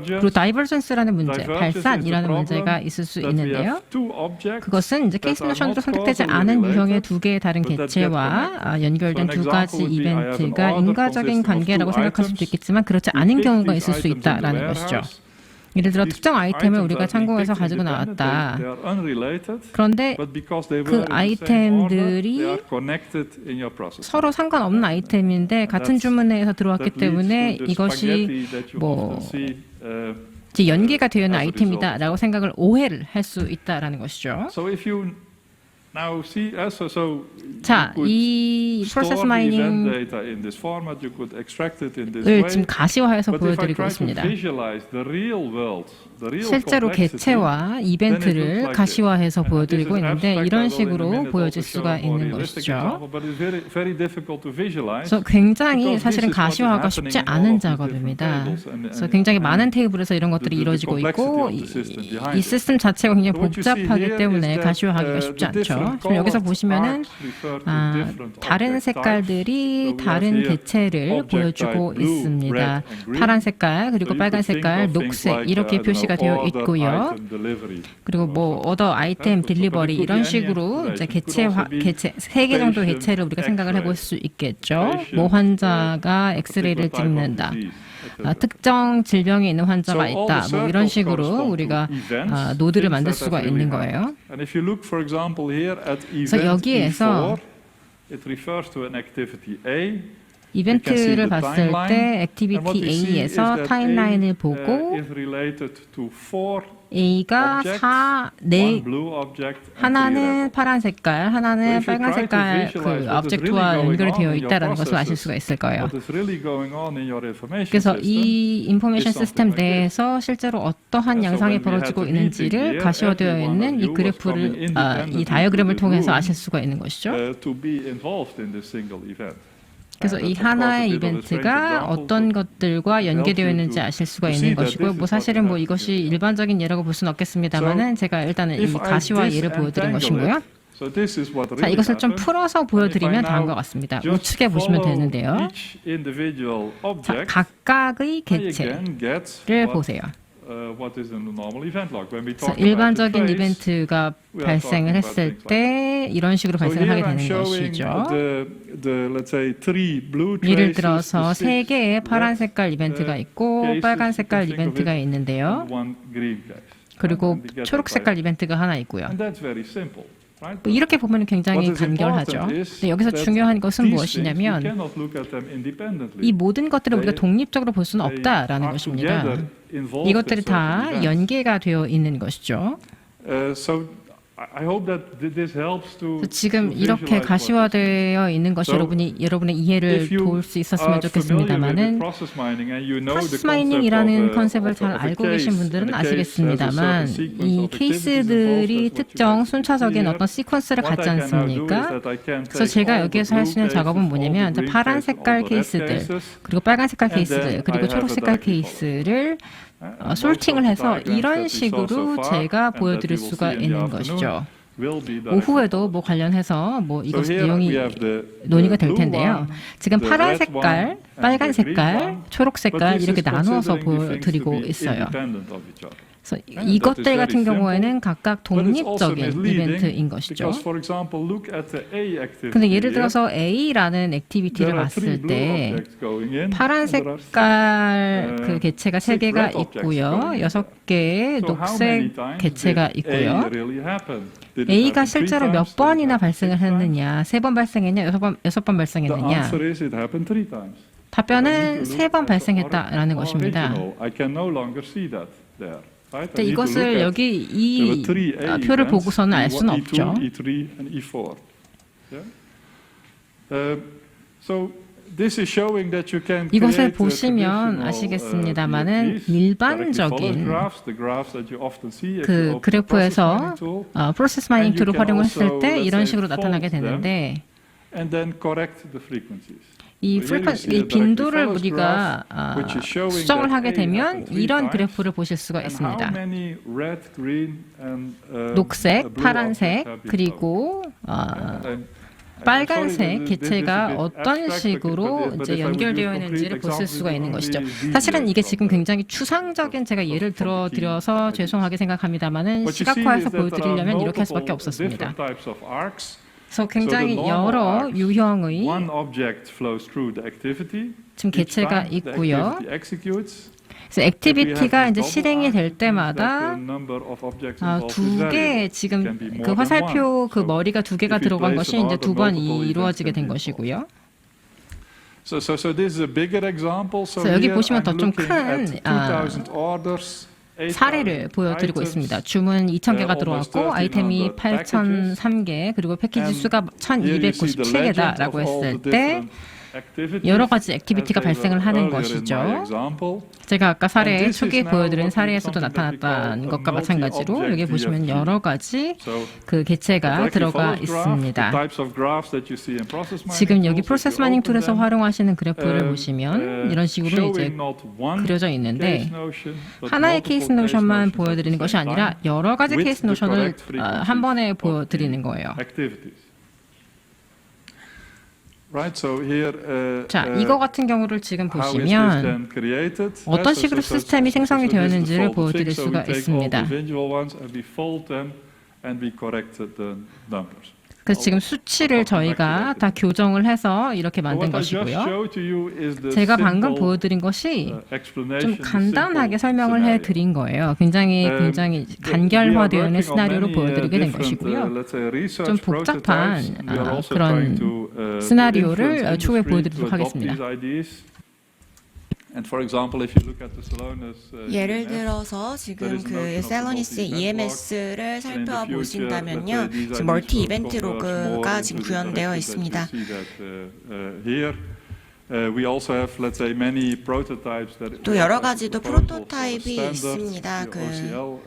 그리고 다이버전스라는 문제, 발산이라는 문제가 있을 수 있는데요. 그것은 이제 케이스 노션으로 선택되지 않은 유형의 두 개의 다른 개체와 연결된 두 가지 이벤트가 인과적인 관계라고 생각할 수도 있겠지만 그렇지 않은 경우가 있을 수 있다라는 것이죠. 예를 들어 특정 아이템을 우리가 창고에서 가지고 나왔다. 그런데 그 아이템들이 서로 상관없는 아이템인데 같은 주문에서 들어왔기 때문에 이것이 뭐 연계가 되어 있는 아이템이다라고 생각을 오해를 할 수 있다라는 것이죠. 자, 이 프로세스 마이닝을 지금 가시화해서 보여드리고 있습니다. 실제로 개체와 이벤트를 가시화해서 보여드리고 있는데 이런 식으로 보여질 수가 있는 것이죠. 그래서 굉장히 사실은 가시화가 쉽지 않은 작업입니다. 그래서 굉장히 많은 테이블에서 이런 것들이 이루어지고 있고 이 시스템 자체가 굉장히 복잡하기 때문에 가시화하기가 쉽지 않죠. 지금 여기서 보시면은 다른 색깔들이 다른 개체를 보여주고 있습니다. 파란 색깔 그리고 빨간 색깔, 녹색 이렇게 표시가 되어 있고요. 그리고 뭐 어더 아이템 딜리버리 이런 식으로 이제 개체 3개 정도 개체를 우리가 생각을 해볼 수 있겠죠. 모 환자가 엑스레이를 찍는다. 특정 질병이 있는 환자가 있다. 뭐 이런 식으로 우리가 노드를 만들 수가 있는 거예요. 그래서 여기에서 이벤트를 봤을 때 액티비티 A에서 타임라인을 보고 A가 4, 하나는 파란 색깔, 하나는 빨간 색깔 그 오브젝트와 연결되어 있다는 것을 아실 수가 있을 거예요. 그래서 이 인포메이션 시스템 내에서 실제로 어떠한 양상이 벌어지고 있는지를 가시화되어 있는 이 그래프를, 이 다이어그램을 통해서 아실 수가 있는 것이죠. 그래서 이 하나의 이벤트가 어떤 것들과 연계되어 있는지 아실 수가 있는 것이고요. 뭐 사실은 뭐 이것이 일반적인 예라고 볼 수는 없겠습니다만은 제가 일단은 이 가시화 예를 보여드린 것이고요. 자, 이것을 좀 풀어서 보여드리면 다음과 같습니다. 우측에 보시면 되는데요. 자, 각각의 개체를 보세요. 그래서 일반적인 이벤트가 발생을 했을 때 이런 식으로 발생을 하게 되는 것이죠. 예를 들어서 3개의 파란 색깔 이벤트가 있고 빨간 색깔 이벤트가 있는데요. 그리고 초록 색깔 이벤트가 하나 있고요. 이렇게 보면 굉장히 간결하죠. 근데 여기서 중요한 것은 무엇이냐면 이 모든 것들을 우리가 독립적으로 볼 수는 없다라는 것입니다. 이것들이 다 연계가 되어 있는 것이죠. 지금 이렇게 가시화되어 있는 것이 여러분의 이해를 도울 수 있었으면 좋겠습니다만은 프로세스 마이닝이라는 컨셉을 잘 알고 계신 분들은 아시겠습니다만 이 케이스들이 특정 순차적인 어떤 시퀀스를 갖지 않습니까? 그래서 제가 여기에서 할 수 있는 작업은 뭐냐면 파란 색깔 케이스들 그리고 빨간 색깔 케이스들 그리고 초록 색깔 케이스를 솔팅을 해서 이런 식으로 제가 보여드릴 수가 있는 것이죠. 오후에도 뭐 관련해서 뭐 이것 내용이 논의가 될 텐데요. 지금 파란 색깔, 빨간 색깔, 초록 색깔 이렇게 나누어서 보여드리고 있어요. 그래서 이것들 같은 경우에는 각각 독립적인 이벤트인 것이죠. 근데 예를 들어서 A라는 액티비티를 봤을 때 파란 색깔 그 개체가 3개가 있고요. 6개의 녹색 개체가 있고요. A가 실제로 몇 번이나 발생을 했느냐, 3번 발생했냐, 6번 발생했느냐. 답변은 3번 발생했다라는 것입니다. 근데 이것을 여기 이 표를 보고서는 알 수는 없죠. 이것을 보시면 아시겠습니다만은 일반적인 그 그래프에서 프로세스 마이닝 툴을 활용했을 때 이런 식으로 나타나게 되는데 and then correct the frequencies. 이 So here you see 이 a 빈도를 directed 우리가 graph, which is showing 수정을 that 하게 A 되면 happened three 이런 times, 그래프를 보실 수가 and how 있습니다. many red, green, and, 녹색, blue 파란색, objects have been 그리고 found. 빨간색 기체가 어떤 식으로 이제 연결되어 있는지를 보실 수가 있는 것이죠. 사실은 이게 지금 굉장히 추상적인 제가 예를 들어서 죄송하게 생각합니다만은 시각화해서 보여드리려면 이렇게 할 수밖에 없었습니다. 그래서 굉장히 여러 유형의 지금 개체가 있고요. 그래서 액티비티가 이제 실행이 될 때마다 두 개 지금 그 화살표 그 머리가 두 개가 들어간 것이 이제 두 번 이루어지게 된 것이고요. 그래서 여기 보시면 더 좀 큰 사례를 보여드리고 있습니다. 주문 2,000개가 들어왔고 아이템이 8,003개 그리고 패키지 수가 1,297개다라고 했을 때 여러 가지 액티비티가 발생을 하는 것이죠. 제가 아까 사례 초기에 보여드린 사례에서도 나타났던 것과 마찬가지로 여기 보시면 여러 가지 그 개체가 들어가 있습니다. 지금 여기 프로세스 마이닝 툴에서 활용하시는 그래프를 보시면 이런 식으로 이제 그려져 있는데 하나의 케이스 노션만 보여드리는 것이 아니라 여러 가지 케이스 노션을 한 번에 보여드리는 거예요. 자, 이거 같은 경우를 지금 보시면 어떤 식으로 시스템이 생성이 되었는지를 보여드릴 수가 있습니다. 그래서 지금 수치를 저희가 다 교정을 해서 이렇게 만든 것이고요. 제가 방금 보여드린 것이 좀 간단하게 설명을 해드린 거예요. 굉장히 간결화되어 있는 시나리오로 보여드리게 된 것이고요. 좀 복잡한 그런 시나리오를 추후에 보여드리도록 하겠습니다. 예를 들어서 지금 그 셀러니스 EMS를 살펴보신다면요, 지금 멀티 이벤트 로그가 지금 구현되어 있습니다. 또 여러 가지 또 프로토타입이 있습니다. 그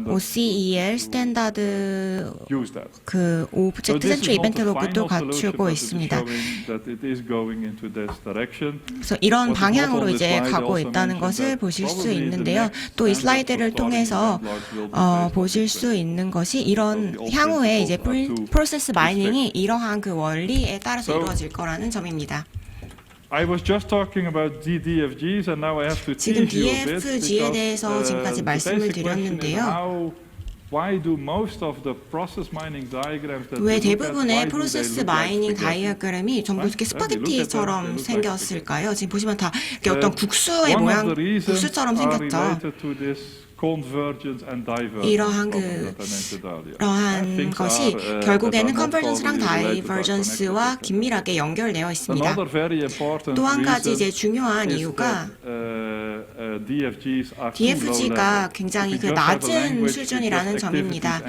OCEL 스탠다드 그 오브젝트 센트리 이벤트 로그도 갖추고 있습니다. 그래서 이런 방향으로 이제 가고 있다는 것을 보실 수 있는데요. 또 이 슬라이드를 통해서 보실 수 있는 것이 이런 향후에 이제 프로세스 마이닝이 이러한 그 원리에 따라서 이루어질 거라는 점입니다. 지금 DFG에 대해서 지금까지 말씀을 드렸는데요. 왜 대부분의 프로세스 마이닝 다이어그램이 전부 이렇게 스파게티처럼 생겼을까요? 지금 보시면 다 어떤 국수의 모양, 국수처럼 생겼죠. 이러한 것이 결국에는 컨버전스랑 다이버전스와 긴밀하게 연결되어 있습니다. 또 한 가지 이제 중요한 이유가 DFG가 굉장히 그 낮은 수준이라는 점입니다.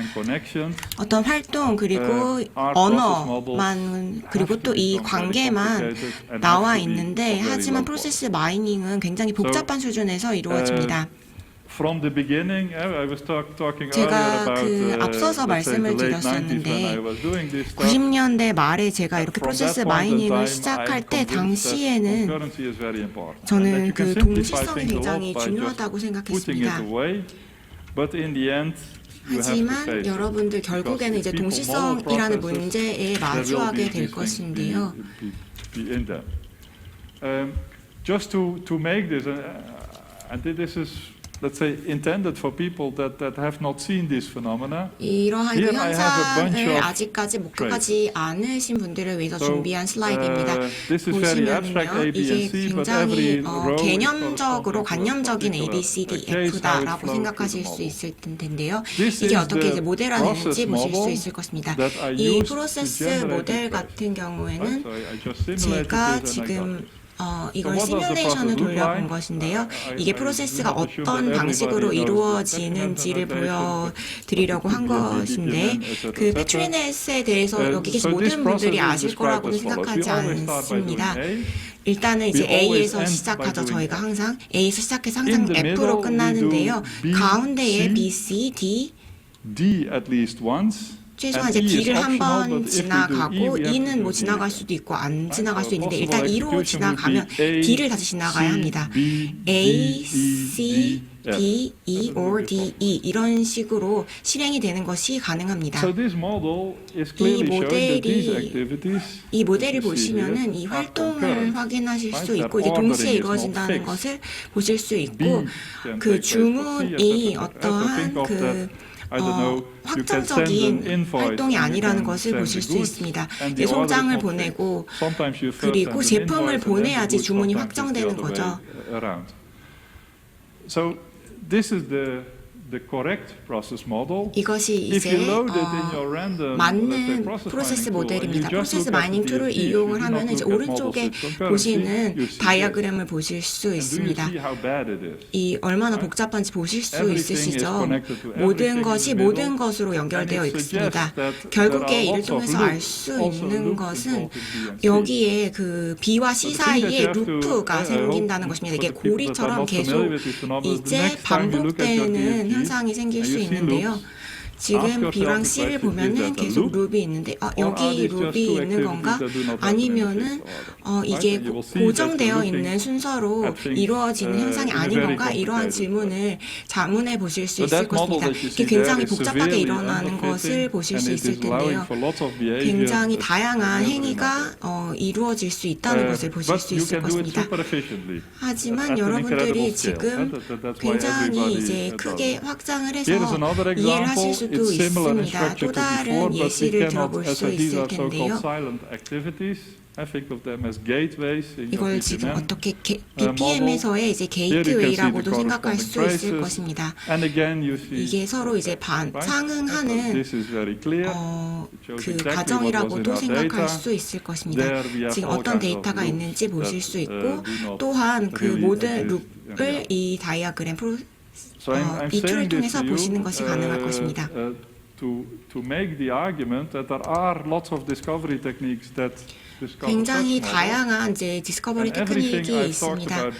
어떤 활동 그리고 언어만 그리고 또 이 관계만 나와 있는데 하지만 프로세스 마이닝은 굉장히 복잡한 수준에서 이루어집니다. 제가 그 앞서서 말씀을 드렸었는데 90년대 말에 제가 이렇게 프로세스 마이닝을 시작할 때 당시에는 저는 그 동시성이 굉장히 중요하다고 생각했습니다. 하지만 여러분들 결국에는 이제 동시성이라는 문제에 마주하게 될 것인데요. Just to make this, and this is let's say intended for people that have not seen this phenomena. 이러한 그 현상을 아직까지 목격하지 않으신 분들을 위해서 준비한 슬라이드입니다. 보시면요, 이게 굉장히 개념적으로 관념적인 ABCDF다라고 생각하실 수 있을 텐데요. 이게 어떻게 이제 모델화되는지 보실 수 있을 것입니다. 이 프로세스 모델 같은 경우에는 제가 지금 이걸 시뮬레이션을 돌려본 것인데요. 이게 프로세스가 어떤 방식으로 이루어지는지를 보여드리려고 한 것인데 그 패트리넷에 대해서 여기 계신 모든 분들이 아실 거라고는 생각하지 않습니다. 일단은 이제 A에서 시작하죠. 저희가 항상 A에서 시작해서 항상 F로 끝나는데요. 가운데에 B, C, D at least once. 최소한 이제 D를 한 번 지나가고 E는 뭐 지나갈 수도 있고 안 지나갈 수도 있는데 일단 E로 지나가면 D를 다시 지나가야 합니다. A, C, D, E, or D, E 이런 식으로 실행이 되는 것이 가능합니다. 이 모델을 보시면은 이 활동을 확인하실 수 있고 이게 동시에 이루어진다는 것을 보실 수 있고 그 주문이 어떠한 그 확정적인 활동이 아니라는 것을 보실 수 있습니다. 송장을 보내고 그리고 제품을 보내야지 주문이 확정되는 거죠. So this is the correct process model. 이것이 이제 맞는 프로세스 모델입니다. 프로세스 마이닝 툴을 이용을 하면 이제 오른쪽에 보시는 다이어그램을 보실 수 있습니다. 이 얼마나 복잡한지 보실 수 있으시죠? 모든 것이 모든 것으로 연결되어 있습니다. 결국에 이를 통해서 알 수 있는 것은 여기에 그 B와 C 사이에 루프가 생긴다는 것입니다. 이게 고리처럼 계속 이제 반복되는 현상이 생길 수 있는데요. 지금 B랑 C를 보면은 계속 룹이 있는데 여기 룹이 있는 건가? 아니면은 이게 고정되어 있는 순서로 이루어지는 현상이 아닌 건가? 이러한 질문을 자문해 보실 수 있을 것입니다. 이게 굉장히 복잡하게 일어나는 것을 보실 수 있을 텐데요. 굉장히 다양한 행위가 이루어질 수 있다는 것을 보실 수 있을 것입니다. 하지만 여러분들이 지금 굉장히 이제 크게 확장을 해서 이해를 하실 수 도 있습니다. 또 다른 예시를 들어볼 수 있을 텐데요. 이걸 지금 어떻게 BPM에서의 이제 게이트웨이라고도 생각할 수 있을 것입니다. 이게 서로 이제 상응하는 그 과정이라고도 생각할 수 있을 것입니다. 지금 어떤 데이터가 있는지 보실 수 있고 또한 그 모든 룹을 이 다이어그램 이 툴을 통해서 보시는 것이 가능할 것입니다. 굉장히 다양한 이제 디스커버리 테크닉이 있습니다.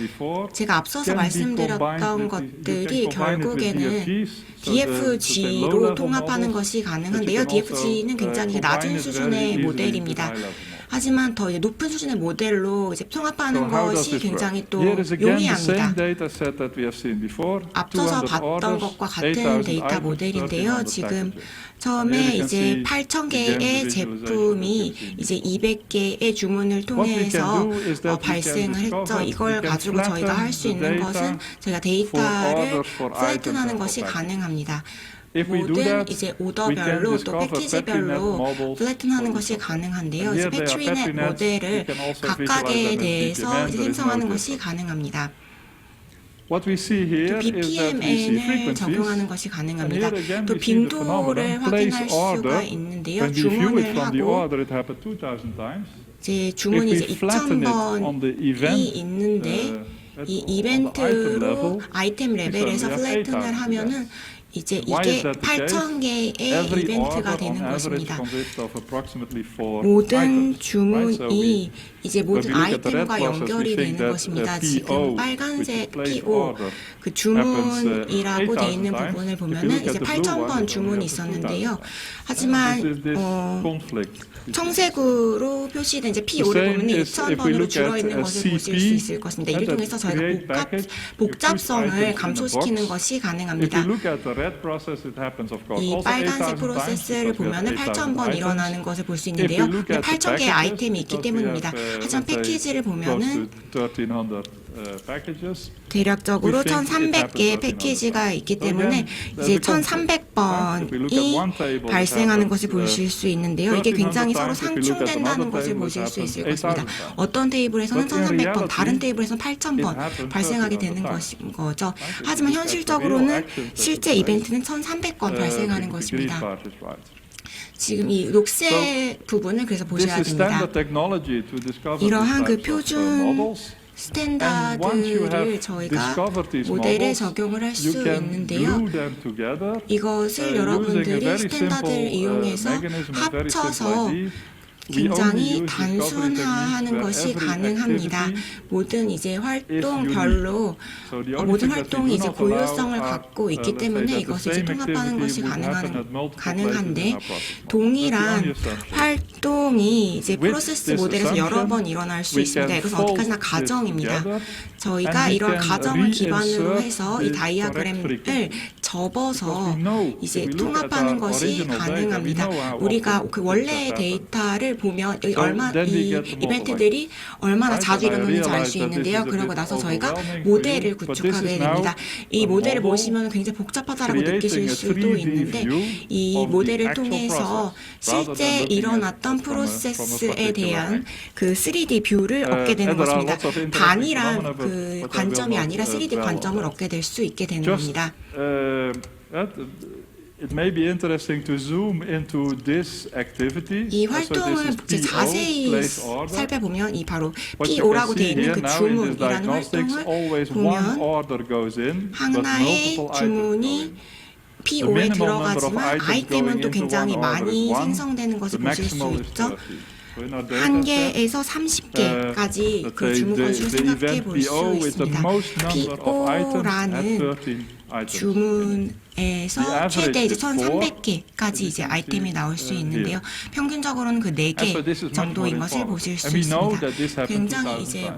제가 앞서서 말씀드렸던 것들이 결국에는 DFG로 통합하는 것이 가능한데요. DFG는 굉장히 낮은 수준의 모델입니다. 하지만 더 이제 높은 수준의 모델로 이제 통합하는 것이 굉장히 또 용이합니다. 앞서서 봤던 것과 같은 데이터 모델인데요. 지금 처음에 이제 8,000개의 제품이 이제 200개의 주문을 통해서 발생을 했죠. 이걸 가지고 저희가 할 수 있는 것은 저희가 데이터를 플래튼하는 것이 가능합니다. 모든 이제 오더별로 또 패키지별로 플래튼하는 것이 가능한데요. 이제 패치넷 모델을 각각에 대해서 이제 생성하는 것이 가능합니다. 또 BPMN을 적용하는 것이 가능합니다. 또 빈도를 확인할 수가 있는데요. 주문을 하고 이제 주문이 이제 2,000번이 있는데 이 이벤트로 아이템 레벨에서 플래튼을 하면은 이제 이게 8,000개의 이벤트가 되는 것입니다. 모든 주문이 이제 모든 아이템과 연결이 되는 것입니다. 지금 빨간색 PO 그 주문이라고 되어 있는 부분을 보면은 이제 8,000번 주문이 있었는데요. 하지만 청색으로 표시된 이제 PO를 보면 2,000번으로 줄어 있는 것을 보실 수 있을 것입니다. 이를 통해서 저희가 복잡성을 감소시키는 것이 가능합니다. 이 빨간색 프로세스를 보면은 8,000번 일어나는 것을 볼 수 있는데요. 8,000개의 아이템이 있기 때문입니다. 하지만 패키지를 보면은 대략적으로 1,300개의 패키지가 있기 때문에 이제 1,300번이 발생하는 것을 보실 수 있는데요. 이게 굉장히 서로 상충된다는 것을 보실 수 있을 것입니다. 어떤 테이블에서는 1,300번, 다른 테이블에서는 8,000번 발생하게 되는 것인 거죠. 하지만 현실적으로는 실제 이벤트는 1,300건 발생하는 것입니다. 지금 이 녹색 부분을 그래서 보셔야 됩니다. 이러한 그 표준 스탠다드를 저희가 모델에 적용을 할 수 있는데요. 이것을 여러분들이 스탠다드를 이용해서 합쳐서 굉장히 단순화하는 것이 가능합니다. 모든 이제 활동별로 모든 활동이 이제 고유성을 갖고 있기 때문에 이것을 이제 통합하는 것이 가능한데 동일한 활동이 이제 프로세스 모델에서 여러 번 일어날 수 있습니다. 이것은 어디까지나 가정입니다. 저희가 이런 가정을 기반으로 해서 이 다이아그램을 접어서 이제 통합하는 것이 가능합니다. 우리가 그 원래의 데이터를 보면 이 이벤트들이 얼마나 자주 일어나는지 알 수 있는데요. 그러고 나서 저희가 모델을 구축하게 됩니다. 이 모델을 보시면 굉장히 복잡하다라고 느끼실 수도 있는데 이 모델을 통해서 실제 일어났던 프로세스에 대한 그 3D 뷰를 얻게 되는 것입니다. 단일한 그 관점이 아니라 3D 관점을 얻게 될 수 있게 되는 겁니다. It may be interesting to zoom into this activity. 이 활동을 자세히 살펴보면 이 바로 PO라고 되어 있는 그 주문이라는 활동을 보면 하나의 주문이 PO에 들어가지만 아이템은 또 굉장히 많이 생성되는 것을 보실 수 있죠. 1개에서 30개까지 그 주문 건수를 생각해 볼 수 있습니다. PO라는 주문에서 최대 이제 1,300개까지 이제 아이템이 나올 수 있는데요. 평균적으로는 그 4개 정도인 것을 보실 수 있습니다. 굉장히 이제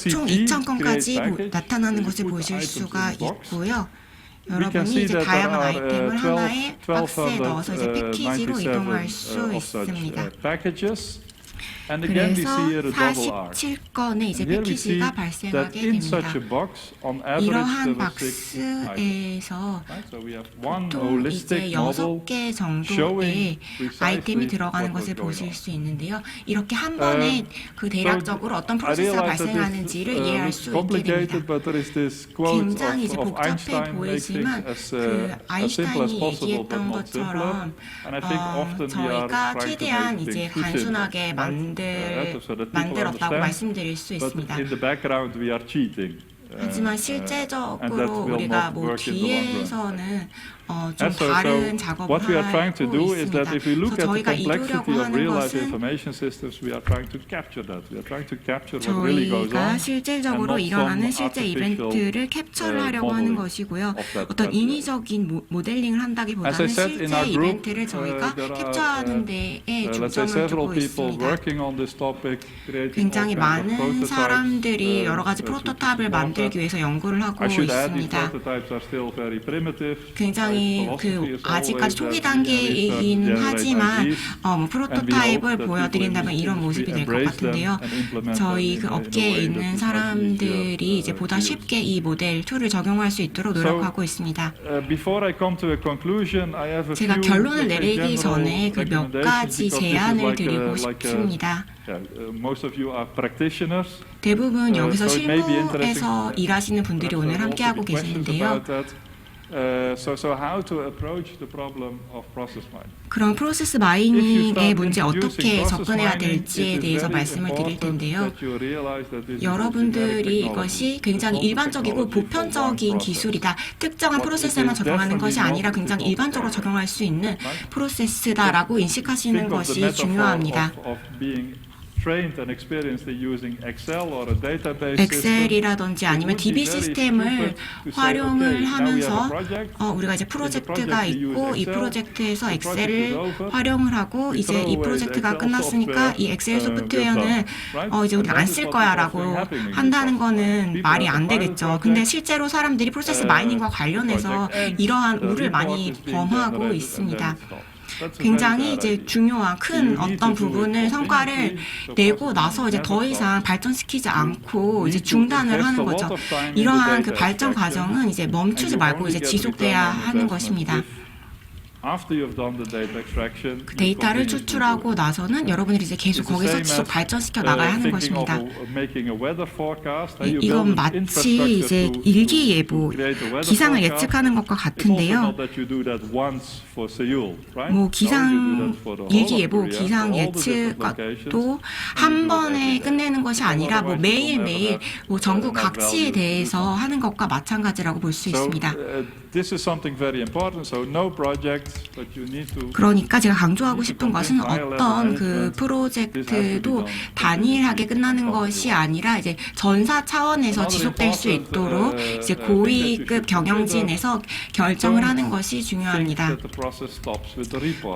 총 2,000건까지 나타나는 것을 보실 수가 있고요. 여러분이 이제 다양한 아이템을 하나의 박스에 넣어서 이제 패키지로 이동할 수 있습니다. 그래서 47건의 이제 패키지가 발생하게 됩니다. 이러한 박스에서 보통 이제 6개 정도의 아이템이 들어가는 것을 보실 수 있는데요. 이렇게 한 번에 그 대략적으로 어떤 프로세스가 발생하는지를 이해할 수 있게 됩니다. 굉장히 이제 복잡해 보이지만 그 아인슈타인이 얘기했던 것처럼 저희가 최대한 이제 단순하게 만들었다고 말씀드릴 수 있습니다. 하지만 실제적으로 우리가 뭐 뒤에서는 좀 다른 작업을 하고 있습니다. 그래서 저희가 이루려고 하는 것은 저희가 실질적으로 일어나는 실제 이벤트를 캡처를 하려고 하는 것이고요. 어떤 인위적인 모델링을 한다기보다는 실제 이벤트를 저희가 캡처하는 데에 중점을 두고 있습니다. 굉장히 많은 사람들이 여러 가지 프로토타입을 만들기 위해서 연구를 하고 있습니다. 굉장히 아직까지 초기 단계이긴 하지만 프로토타입을 보여드린다면 이런 모습이 될 것 같은데요. 저희 그 업계에 있는 사람들이 이제 보다 쉽게 이 모델 툴을 적용할 수 있도록 노력하고 있습니다. 제가 결론을 내리기 전에 그 몇 가지 제안을 드리고 싶습니다. 대부분 여기서 실무에서 일하시는 분들이 오늘 함께하고 계시는데요. 그럼 프로세스 마이닝의 문제 어떻게 접근해야 될지에 대해서 말씀을 드릴 텐데요. 여러분들이 이것이 굉장히 일반적이고 보편적인 기술이다. 특정한 프로세스에만 적용하는 것이 아니라 굉장히 일반적으로 적용할 수 있는 프로세스다라고 인식하시는 것이 중요합니다. 엑셀이라든지 아니면 DB 시스템을 활용을 하면서 우리가 이제 프로젝트가 있고 이 프로젝트에서 엑셀을 활용을 하고 이제 이 프로젝트가 끝났으니까 이 엑셀 소프트웨어는 이제 우리가 안 쓸 거야라고 한다는 거는 말이 안 되겠죠. 근데 실제로 사람들이 프로세스 마이닝과 관련해서 이러한 오류를 많이 범하고 있습니다. 굉장히 이제 중요한 큰 어떤 부분을 성과를 내고 나서 이제 더 이상 발전시키지 않고 이제 중단을 하는 거죠. 이러한 그 발전 과정은 이제 멈추지 말고 이제 지속돼야 하는 것입니다. 그 데이터를 추출하고 나서는 여러분들이 이제 계속 거기서 지속 발전시켜 나가야 하는 것입니다. 이건 마치 이제 일기예보, 기상을 예측하는 것과 같은데요. 뭐 일기예보, 기상 예측도 한 번에 끝내는 것이 아니라 뭐 매일매일 뭐 전국 각지에 대해서 하는 것과 마찬가지라고 볼 수 있습니다. 그러니까 제가 강조하고 싶은 것은 어떤 그 프로젝트도 단일하게 끝나는 것이 아니라 이제 전사 차원에서 지속될 수 있도록 이제 고위급 경영진에서 결정을 하는 것이 중요합니다.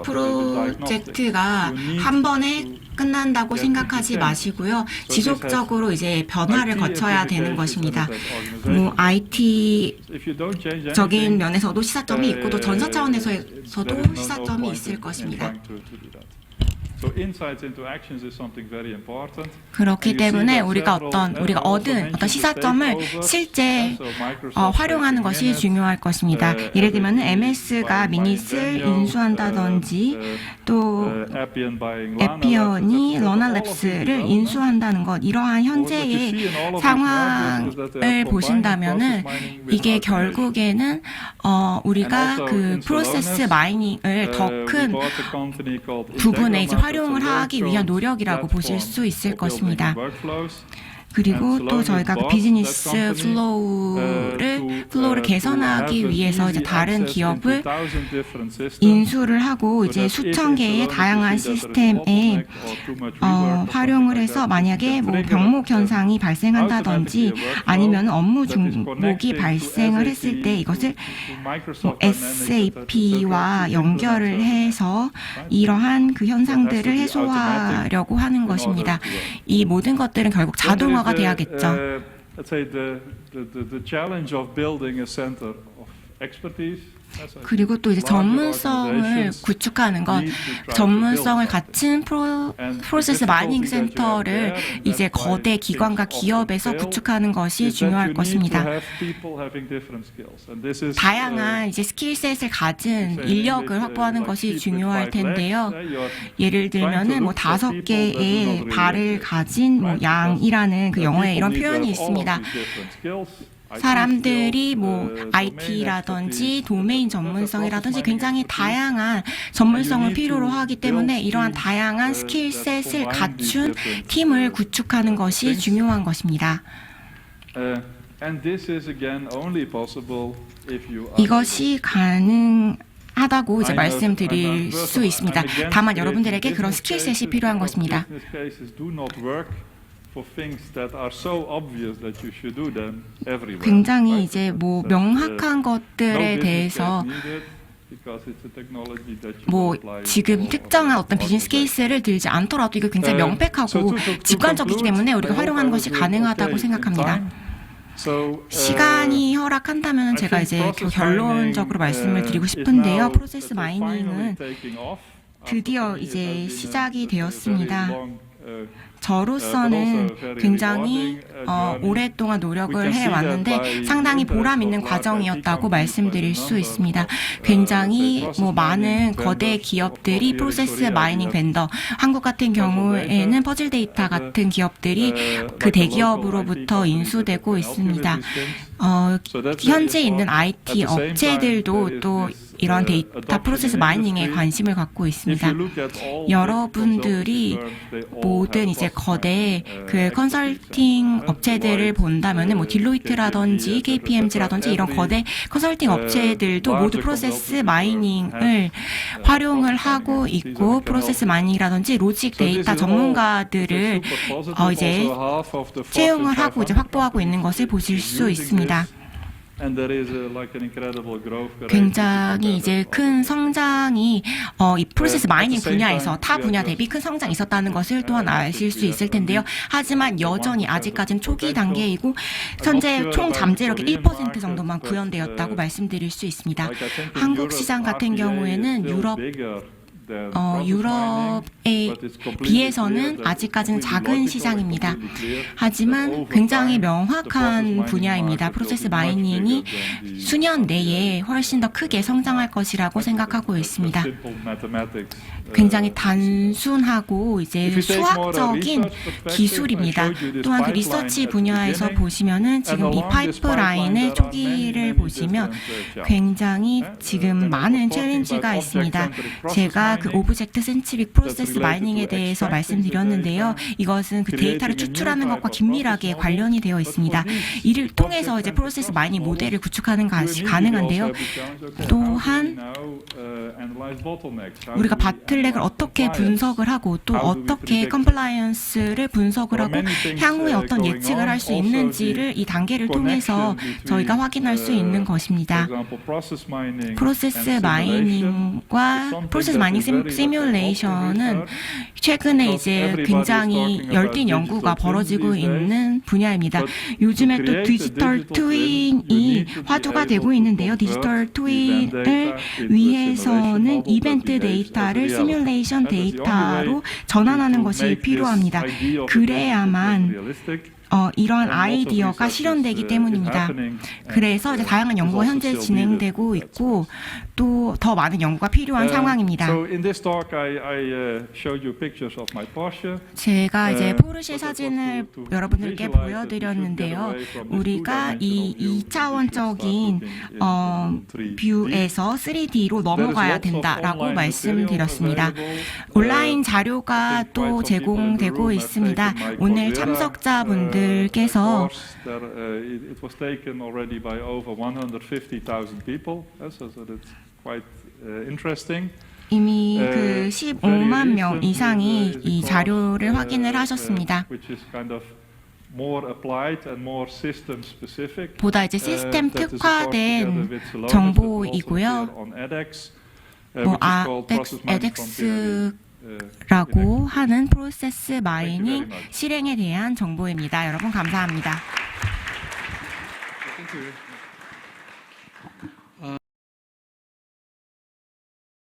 프로젝트가 한 번에 끝난다고 생각하지 마시고요. 지속적으로 이제 변화를 거쳐야 되는 것입니다. 뭐 IT적인 면에서도 시사점이 있고 또 전사 차원에서도 시사점이 있을 것입니다. 그렇기 때문에 우리가 얻은 어떤 시사점을 실제 활용하는 것이 중요할 것입니다. 예를 들면 MS가 미닛을 인수한다든지 또 에피언이 러널랩스를 인수한다는 것, 이러한 현재의 상황을 보신다면은 이게 결국에는 우리가 그 프로세스 마이닝을 더 큰 부분에 이제 활용을 하기 위한 노력이라고 보실 수 있을 것입니다. 그리고 또 저희가 그 비즈니스 플로우를 개선하기 위해서 이제 다른 기업을 인수를 하고 이제 수천 개의 다양한 시스템에 활용을 해서 만약에 뭐 병목 현상이 발생한다든지 아니면 업무 중복이 발생을 했을 때 이것을 뭐 SAP와 연결을 해서 이러한 그 현상들을 해소하려고 하는 것입니다. 이 모든 것들은 결국 자동화가 돼야겠죠. 그리고 또 이제 전문성을 구축하는 것, 전문성을 갖춘 프로세스 마이닝 센터를 이제 거대 기관과 기업에서 구축하는 것이 중요할 것입니다. 다양한 이제 스킬셋을 가진 인력을 확보하는 것이 중요할 텐데요. 예를 들면은 뭐 5개의 발을 가진 뭐 양이라는 그 영어에 이런 표현이 있습니다. 사람들이 뭐 IT라든지 도메인 전문성이라든지 굉장히 다양한 전문성을 필요로 하기 때문에 이러한 다양한 스킬셋을 갖춘 팀을 구축하는 것이 중요한 것입니다. 이것이 가능하다고 이제 말씀드릴 수 있습니다. 다만 여러분들에게 그런 스킬셋이 필요한 것입니다. 굉장히 이제 뭐 명확한 것들에 대해서 뭐 지금 특정한 어떤 비즈니스 케이스를 들지 않더라도 이거 굉장히 명백하고 직관적이기 때문에 우리가 활용하는 것이 가능하다고 생각합니다. 시간이 허락한다면 제가 이제 결론적으로 말씀을 드리고 싶은데요. 프로세스 마이닝은 드디어 이제 시작이 되었습니다. 저로서는 굉장히 오랫동안 노력을 해왔는데 상당히 보람 있는 과정이었다고 말씀드릴 수 있습니다. 굉장히 뭐 많은 거대 기업들이 프로세스 마이닝 벤더, 한국 같은 경우에는 퍼즐 데이터 같은 기업들이 그 대기업으로부터 인수되고 있습니다. 현재 있는 IT 업체들도 또 이런 데이터 프로세스 마이닝에 관심을 갖고 있습니다. 여러분들이 모든 이제 거대 그 컨설팅 업체들을 본다면은 뭐 딜로이트라든지 KPMG라든지 이런 거대 컨설팅 업체들도 모두 프로세스 마이닝을 활용을 하고 있고 프로세스 마이닝이라든지 로직 데이터 전문가들을 이제 채용을 하고 이제 확보하고 있는 것을 보실 수 있습니다. 굉장히 이제 큰 성장이 이 프로세스 마이닝 분야에서 타 분야 대비 큰 성장이 있었다는 것을 또한 아실 수 있을 텐데요. 하지만 여전히 아직까지는 초기 단계이고 현재 총 잠재력의 1% 정도만 구현되었다고 말씀드릴 수 있습니다. 한국 시장 같은 경우에는 유럽에 비해서는 아직까지는 작은 시장입니다. 하지만 굉장히 명확한 분야입니다. 프로세스 마이닝이 수년 내에 훨씬 더 크게 성장할 것이라고 생각하고 있습니다. 굉장히 단순하고 이제 수학적인 기술입니다. 또한 그 리서치 분야에서 보시면은 지금 이 파이프라인의 초기를 보시면 굉장히 지금 많은 챌린지가 있습니다. 제가 제가 그 오브젝트 센트릭 프로세스 마이닝에 대해서 말씀드렸는데요. 이것은 그 데이터를 추출하는 것과 긴밀하게 관련이 되어 있습니다. 이를 통해서 이제 프로세스 마이닝 모델을 구축하는 것이 가능한데요. 또한 우리가 바틀렉을 어떻게 분석을 하고 또 어떻게 컴플라이언스를 분석을 하고 향후에 어떤 예측을 할 수 있는지를 이 단계를 통해서 저희가 확인할 수 있는 것입니다. 프로세스 마이닝과 프로세스 마이닝 시뮬레이션은 최근에 이제 굉장히 열띤 연구가 벌어지고 있는 분야입니다. 요즘에 또 디지털 트윈이 화두가 되고 있는데요. 디지털 트윈을 위해서는 이벤트 데이터를 시뮬레이션 데이터로 전환하는 것이 필요합니다. 그래야만 이런 아이디어가 실현되기 때문입니다. 그래서 이제 다양한 연구가 현재 진행되고 있고 또 더 많은 연구가 필요한 상황입니다. 제가 이제 포르쉐 사진을 여러분들께 보여드렸는데요. 우리가 이 2차원적인 뷰에서 3D로 넘어가야 된다라고 말씀드렸습니다. 온라인 자료가 또 제공되고 있습니다. 오늘 참석자분들께서 이미 그 15만 명 이상이 이 자료를 확인을 하셨습니다. 보다 이제 시스템 특화된 정보이고요. 에덱스라고 하는 프로세스 마이닝 실행에 대한 정보입니다. 여러분 감사합니다.